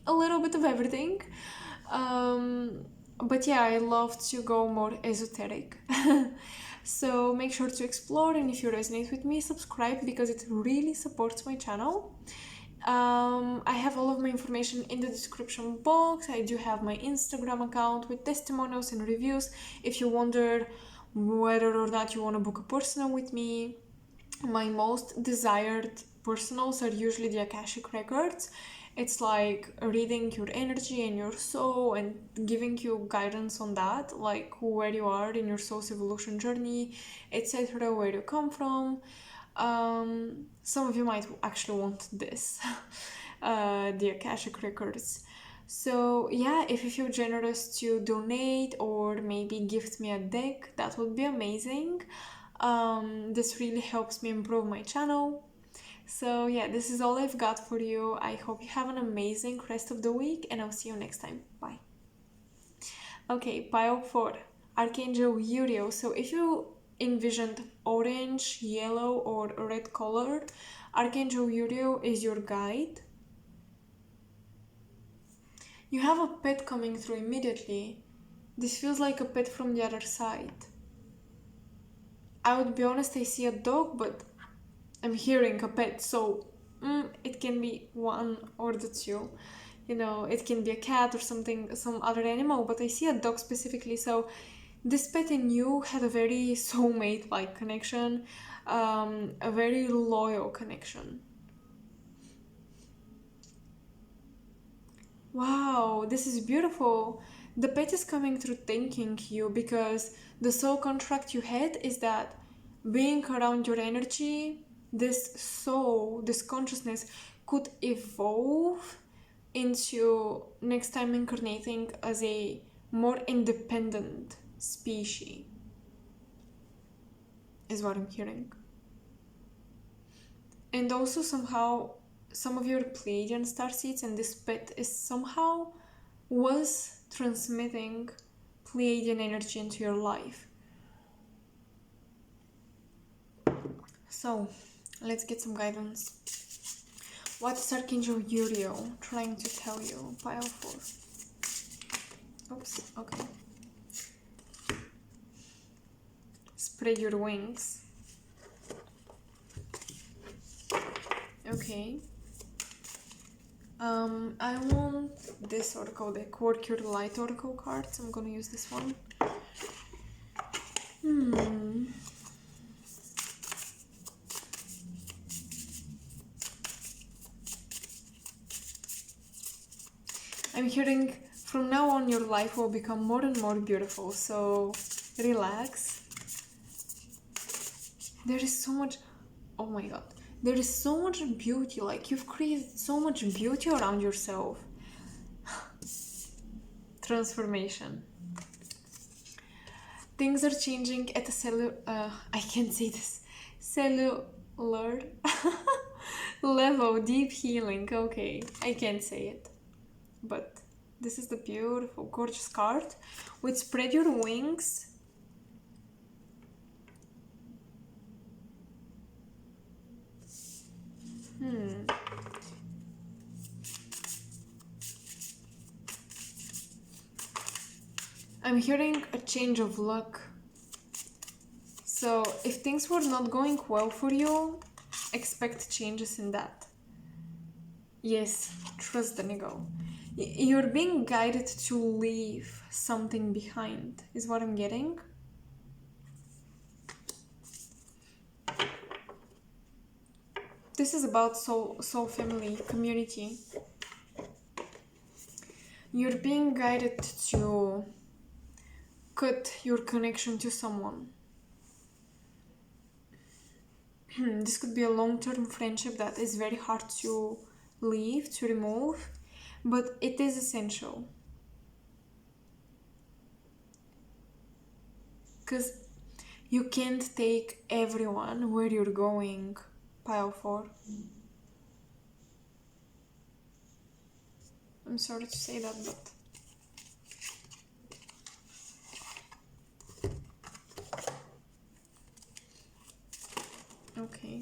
a little bit of everything. But yeah, I love to go more esoteric. So make sure to explore, and if you resonate with me, subscribe because it really supports my channel. I have all of my information in the description box. I do have my Instagram account with testimonials and reviews if you wonder whether or not you want to book a personal with me. My most desired personals are usually the Akashic records. It's like reading your energy and your soul and giving you guidance on that, like where you are in your soul's evolution journey, etc., where you come from. Some of you might actually want this, the Akashic records. So yeah, if you feel generous to donate or maybe gift me a deck, that would be amazing. This really helps me improve my channel. So yeah, this is all I've got for you. I hope you have an amazing rest of the week, and I'll see you next time. Bye. Okay, pile 4, Archangel URIEL. So if you envisioned orange, yellow, or red color, Archangel URIEL is your guide. You have a pet coming through immediately. This feels like a pet from the other side. I would be honest, I see a dog, but I'm hearing a pet, so it can be one or the two. You know, it can be a cat or something, some other animal, but I see a dog specifically. So this pet and you had a very soulmate-like connection, a very loyal connection. Wow, this is beautiful. The pet is coming through thanking you because the soul contract you had is that being around your energy, this soul, this consciousness could evolve into next time incarnating as a more independent species, is what I'm hearing. And also somehow some of your Pleiadian starseeds and this pet is somehow was transmitting Pleiadian energy into your life. So let's get some guidance. What is Archangel URIEL trying to tell you? Pile 4. Oops, okay. Spread your wings. Okay. I want this oracle deck, Work Your Light oracle cards. I'm gonna use this one. I'm hearing from now on your life will become more and more beautiful, so relax. There is so much, oh my god, there is so much beauty, like you've created so much beauty around yourself. Transformation. Things are changing at a I can't say this, cellular level, deep healing, okay, I can't say it. But this is the beautiful, gorgeous card with Spread Your Wings I'm hearing a change of luck. So if things were not going well for you, expect changes in that. Yes, trust the ego. You're being guided to leave something behind, is what I'm getting. This is about soul, family, community. You're being guided to cut your connection to someone. This could be a long-term friendship that is very hard to leave, to remove, but it is essential. Because you can't take everyone where you're going, pile 4. I'm sorry to say that, but okay.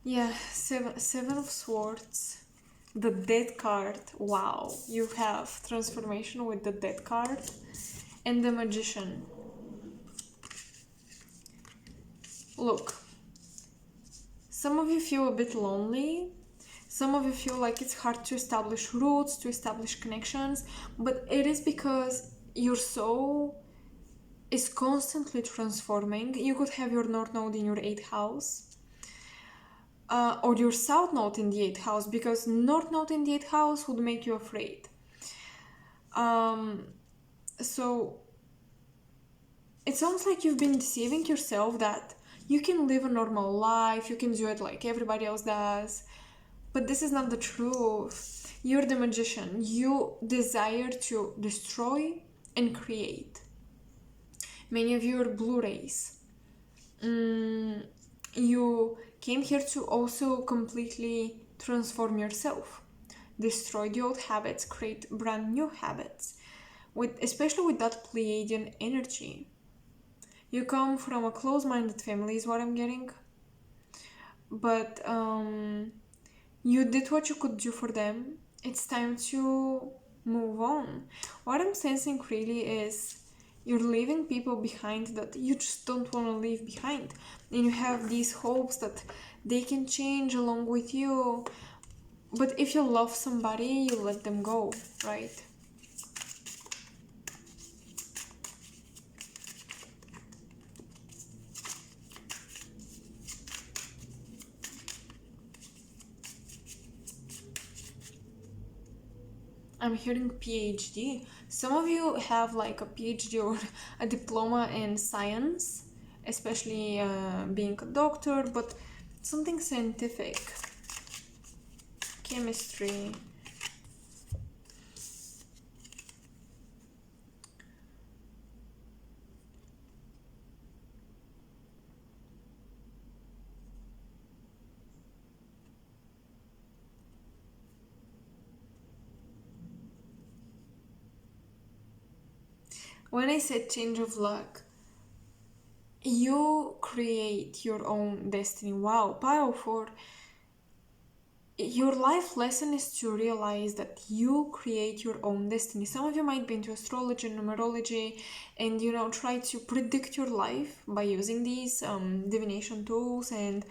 Yeah, seven of Swords, the Death card. Wow, you have transformation with the Death card, and the Magician. Look, some of you feel a bit lonely. Some of you feel like it's hard to establish roots, to establish connections, but it is because your soul is constantly transforming. You could have your North Node in your 8th house, or your South Node in the 8th house, because North Node in the 8th house would make you afraid. So it sounds like you've been deceiving yourself that you can live a normal life, you can do it like everybody else does, but this is not the truth. You're the Magician. You desire to destroy and create. Many of you are blue rays. You came here to also completely transform yourself, destroy the old habits, create brand new habits, especially with that Pleiadian energy. You come from a close-minded family is what I'm getting, but you did what you could do for them. It's time to move on. What I'm sensing really is you're leaving people behind that you just don't want to leave behind, and you have these hopes that they can change along with you. But if you love somebody, you let them go, right? I'm hearing PhD. Some of you have like a PhD or a diploma in science, especially being a doctor, but something scientific, chemistry. When I said change of luck, you create your own destiny. Wow, powerful. Your life lesson is to realize that you create your own destiny. Some of you might be into astrology and numerology and, try to predict your life by using these divination tools and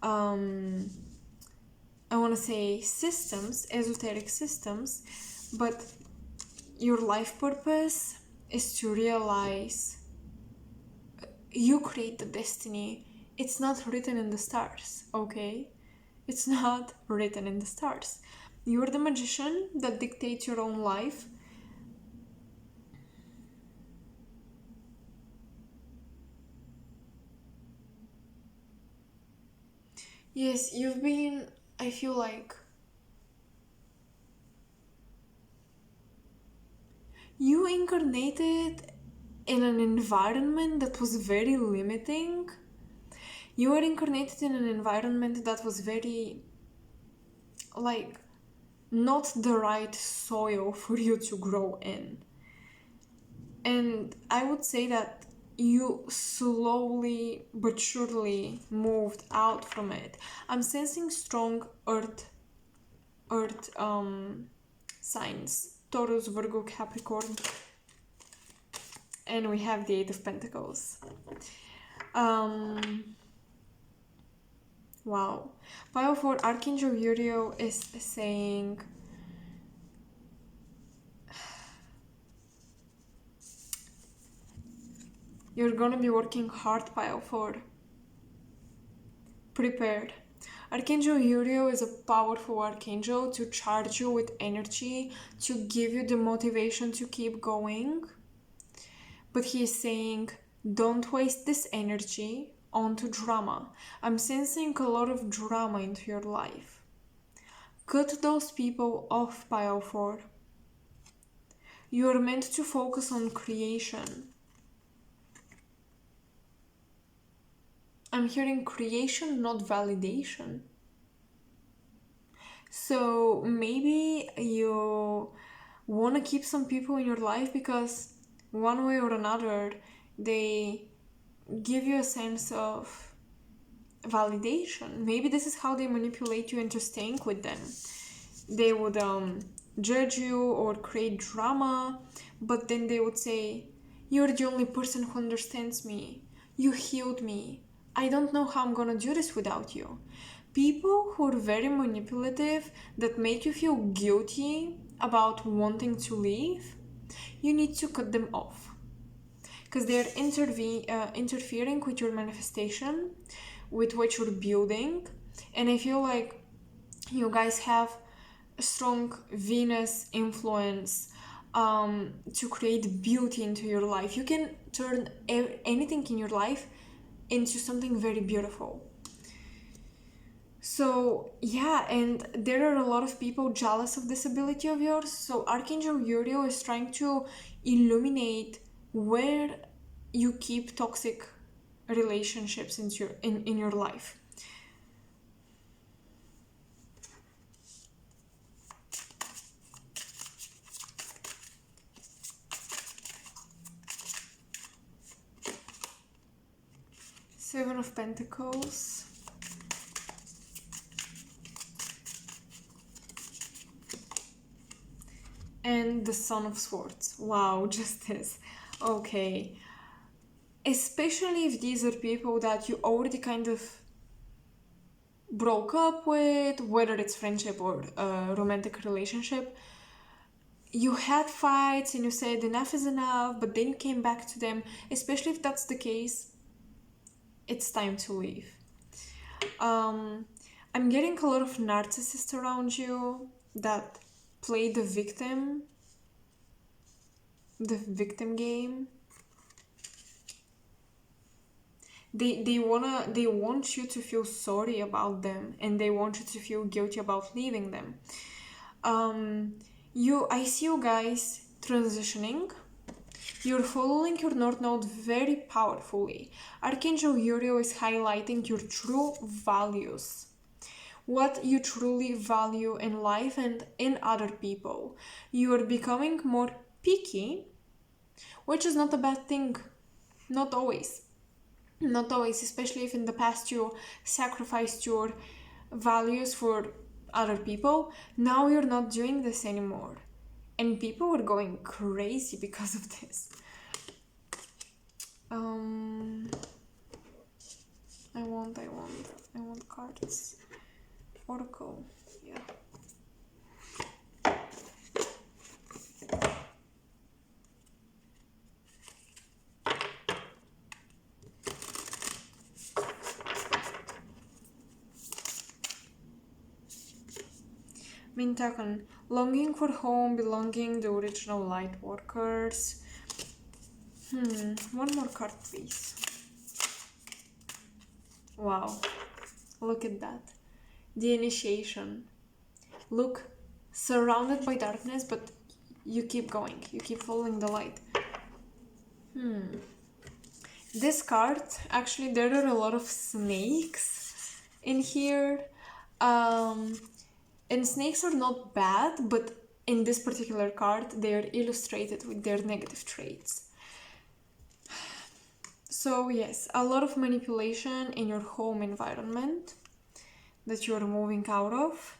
I want to say systems, esoteric systems, but your life purpose is to realize you create the destiny. It's not written in the stars, okay? It's not written in the stars. You're the magician that dictates your own life. Yes, you've been, I feel like, you incarnated in an environment that was very limiting. You were incarnated in an environment that was very, not the right soil for you to grow in. And I would say that you slowly but surely moved out from it. I'm sensing strong earth signs: Taurus, Virgo, Capricorn, and we have the Eight of Pentacles. Wow. Pile 4, Archangel Uriel is saying you're gonna be working hard, Pile 4. Prepared. Archangel Uriel is a powerful archangel to charge you with energy, to give you the motivation to keep going. But he is saying, don't waste this energy onto drama. I'm sensing a lot of drama into your life. Cut those people off, Pile 4. You are meant to focus on creation. I'm hearing creation, not validation. So maybe you want to keep some people in your life because one way or another they give you a sense of validation. Maybe this is how they manipulate you into staying with them. They would judge you or create drama, but then they would say, you're the only person who understands me. You healed me. I don't know how I'm gonna do this without you. People who are very manipulative, that make you feel guilty about wanting to leave, you need to cut them off. Because they're interfering with your manifestation, with what you're building. And I feel like you guys have a strong Venus influence to create beauty into your life. You can turn anything in your life into something very beautiful. So yeah, and there are a lot of people jealous of this ability of yours. So Archangel Uriel is trying to illuminate where you keep toxic relationships in your life. Seven of Pentacles. And the Son of Swords. Wow, Justice. Okay. Especially if these are people that you already kind of broke up with, whether it's friendship or a romantic relationship. You had fights and you said enough is enough, but then you came back to them. Especially if that's the case, it's time to leave. I'm getting a lot of narcissists around you that play the victim game. They want you to feel sorry about them, and they want you to feel guilty about leaving them. I see you guys transitioning. You're following your North Node very powerfully. Archangel Uriel is highlighting your true values, what you truly value in life and in other people. You are becoming more picky, which is not a bad thing. Not always, especially if in the past you sacrificed your values for other people. Now you're not doing this anymore. And people are going crazy because of this. I want cards. Oracle, yeah. Mintakan, longing for home, belonging, the original light workers. One more card, please. Wow, look at that. The initiation. Look, surrounded by darkness, but you keep going. You keep following the light. This card, actually, there are a lot of snakes in here. And snakes are not bad, but in this particular card, they are illustrated with their negative traits. So yes, a lot of manipulation in your home environment that you are moving out of.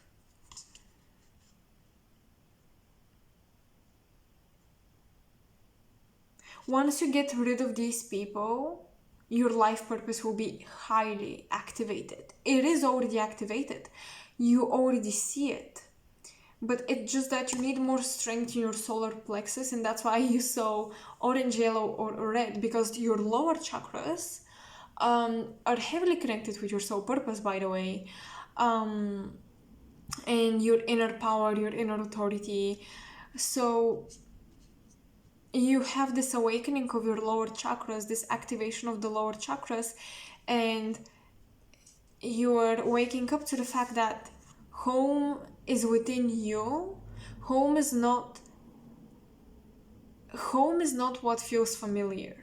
Once you get rid of these people, your life purpose will be highly activated. It is already activated. You already see it. But it's just that you need more strength in your solar plexus, and that's why you saw orange, yellow, or red, because your lower chakras are heavily connected with your soul purpose, by the way, and your inner power, your inner authority. So you have this awakening of your lower chakras, this activation of the lower chakras, and you are waking up to the fact that home is within you. Home is not what feels familiar,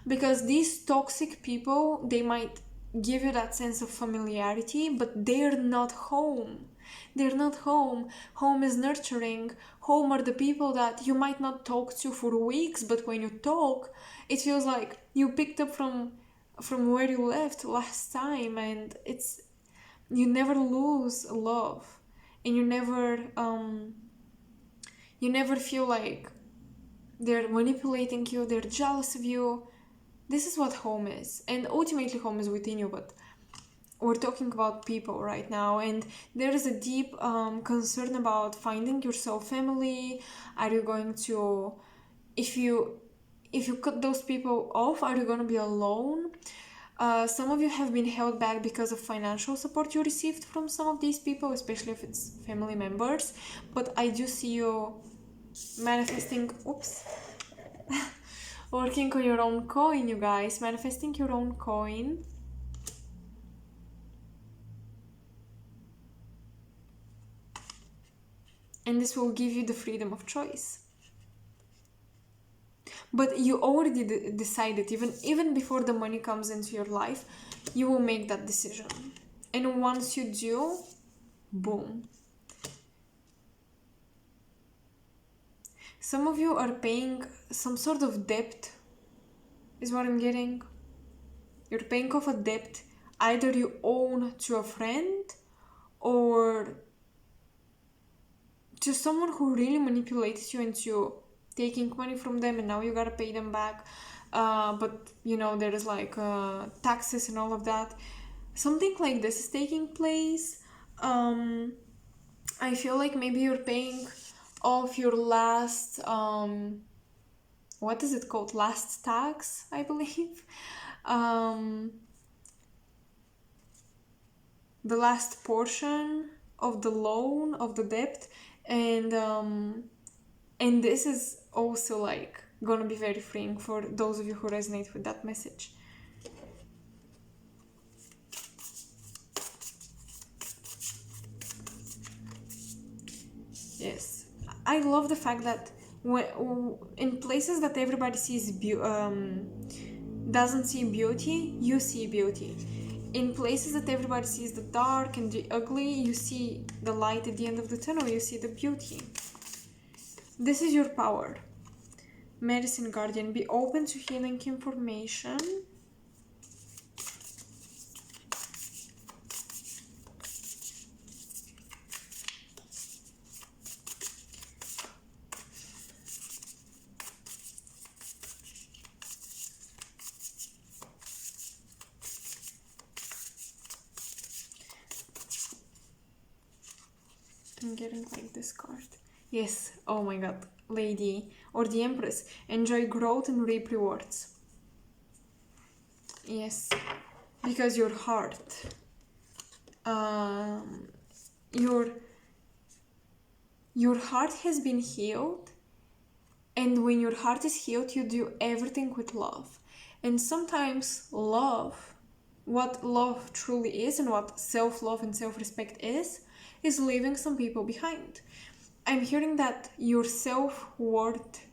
because these toxic people, they might give you that sense of familiarity, but they're not home. They're not home. Home is nurturing. Home are the people that you might not talk to for weeks, but when you talk, it feels like you picked up from where you left last time, and it's, you never lose love, and you never feel like they're manipulating you, they're jealous of you. This is what home is, and ultimately home is within you, but we're talking about people right now, and there is a deep concern about finding your soul family. Are you going to, if you cut those people off, are you going to be alone? Some of you have been held back because of financial support you received from some of these people, especially if it's family members. But I do see you manifesting, working on your own coin, you guys, manifesting your own coin. And this will give you the freedom of choice. But you already decided, even before the money comes into your life, you will make that decision. And once you do, boom. Some of you are paying some sort of debt, is what I'm getting. You're paying off a debt either you own to a friend or to someone who really manipulated you into taking money from them, and now you gotta pay them back. But you know, there is like taxes and all of that. Something like this is taking place. I feel like maybe you're paying off your last what is it called, last tax, I believe. The last portion of the loan, of the debt, and this is also like gonna be very freeing for those of you who resonate with that message. Yes, I love the fact that in places that everybody sees doesn't see beauty, you see beauty. In places that everybody sees the dark and the ugly, you see the light at the end of the tunnel, you see the beauty. This is your power. Medicine Guardian, be open to healing information. I'm getting like this card. Yes, oh my god, Lady or the Empress, enjoy growth and reap rewards. Yes, because your heart, your heart has been healed, and when your heart is healed, you do everything with love. And sometimes love, what love truly is, and what self-love and self-respect is leaving some people behind. I'm hearing that your self-worth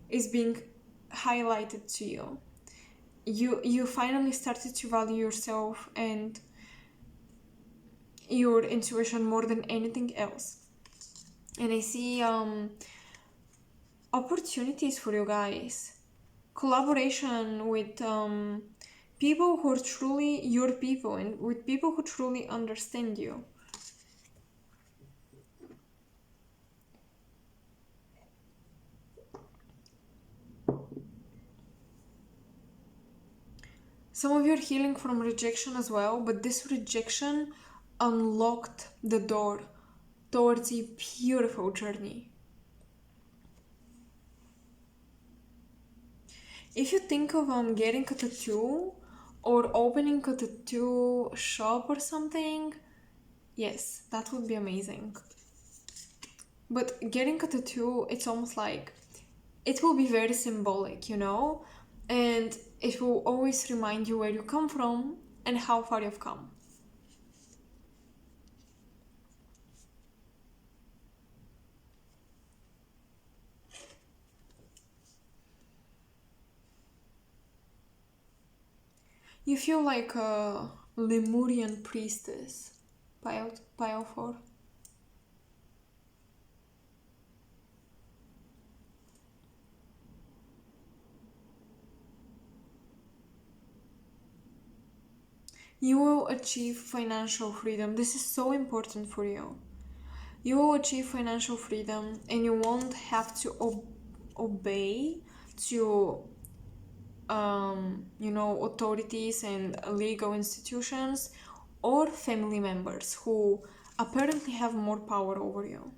is being highlighted to you. You finally started to value yourself and your intuition more than anything else. And I see opportunities for you guys collaboration with people who are truly your people and with people who truly understand you. Some of you are healing from rejection as well, but this rejection unlocked the door towards a beautiful journey. If you think of getting a tattoo or opening a tattoo shop or something, yes, that would be amazing. But getting a tattoo, it's almost like it will be very symbolic, you know? And it will always remind you where you come from and how far you've come. You feel like a Lemurian priestess, pile 4. You will achieve financial freedom. This is so important for you. You will achieve financial freedom and you won't have to obey to authorities and legal institutions or family members who apparently have more power over you.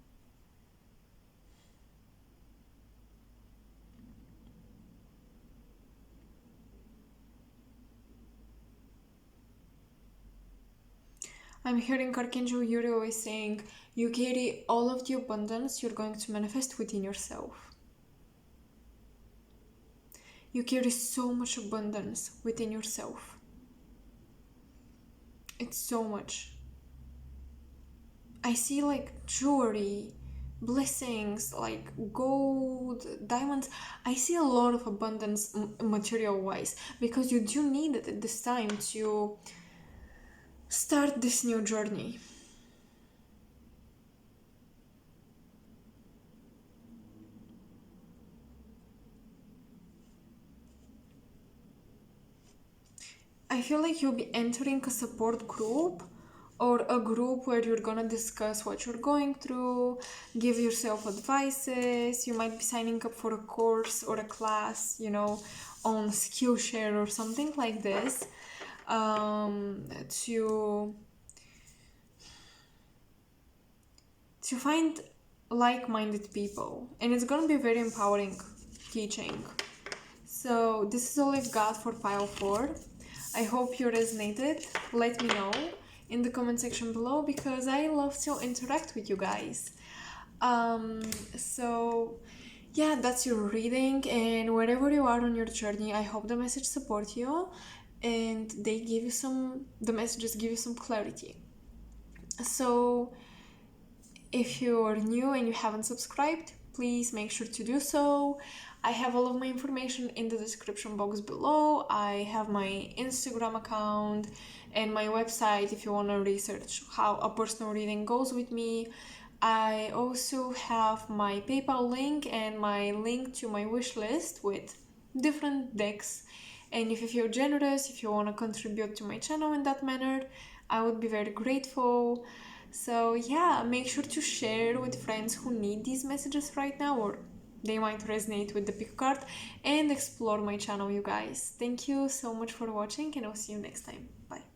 I'm hearing Archangel URIEL is saying you carry all of the abundance you're going to manifest within yourself. You carry so much abundance within yourself. It's so much. I see like jewelry, blessings, like gold, diamonds. I see a lot of abundance material wise because you do need it at this time to start this new journey. I feel like you'll be entering a support group or a group where you're gonna discuss what you're going through, give yourself advices. You might be signing up for a course or a class, you know, on Skillshare or something like this, to find like-minded people, and it's gonna be a very empowering teaching. So this is all I've got for pile 4. I hope you resonated. Let me know in the comment section below because I love to interact with you guys. So yeah, that's your reading, and wherever you are on your journey, I hope the message supports you and the messages give you some clarity. So if you're new and you haven't subscribed, please make sure to do so. I have all of my information in the description box below. I have my Instagram account and my website if you want to research how a personal reading goes with me. I also have my PayPal link and my link to my wish list with different decks. And if you feel generous, if you want to contribute to my channel in that manner, I would be very grateful. So yeah, make sure to share with friends who need these messages right now, or they might resonate with the pick card, and explore my channel, you guys. Thank you so much for watching, and I'll see you next time. Bye.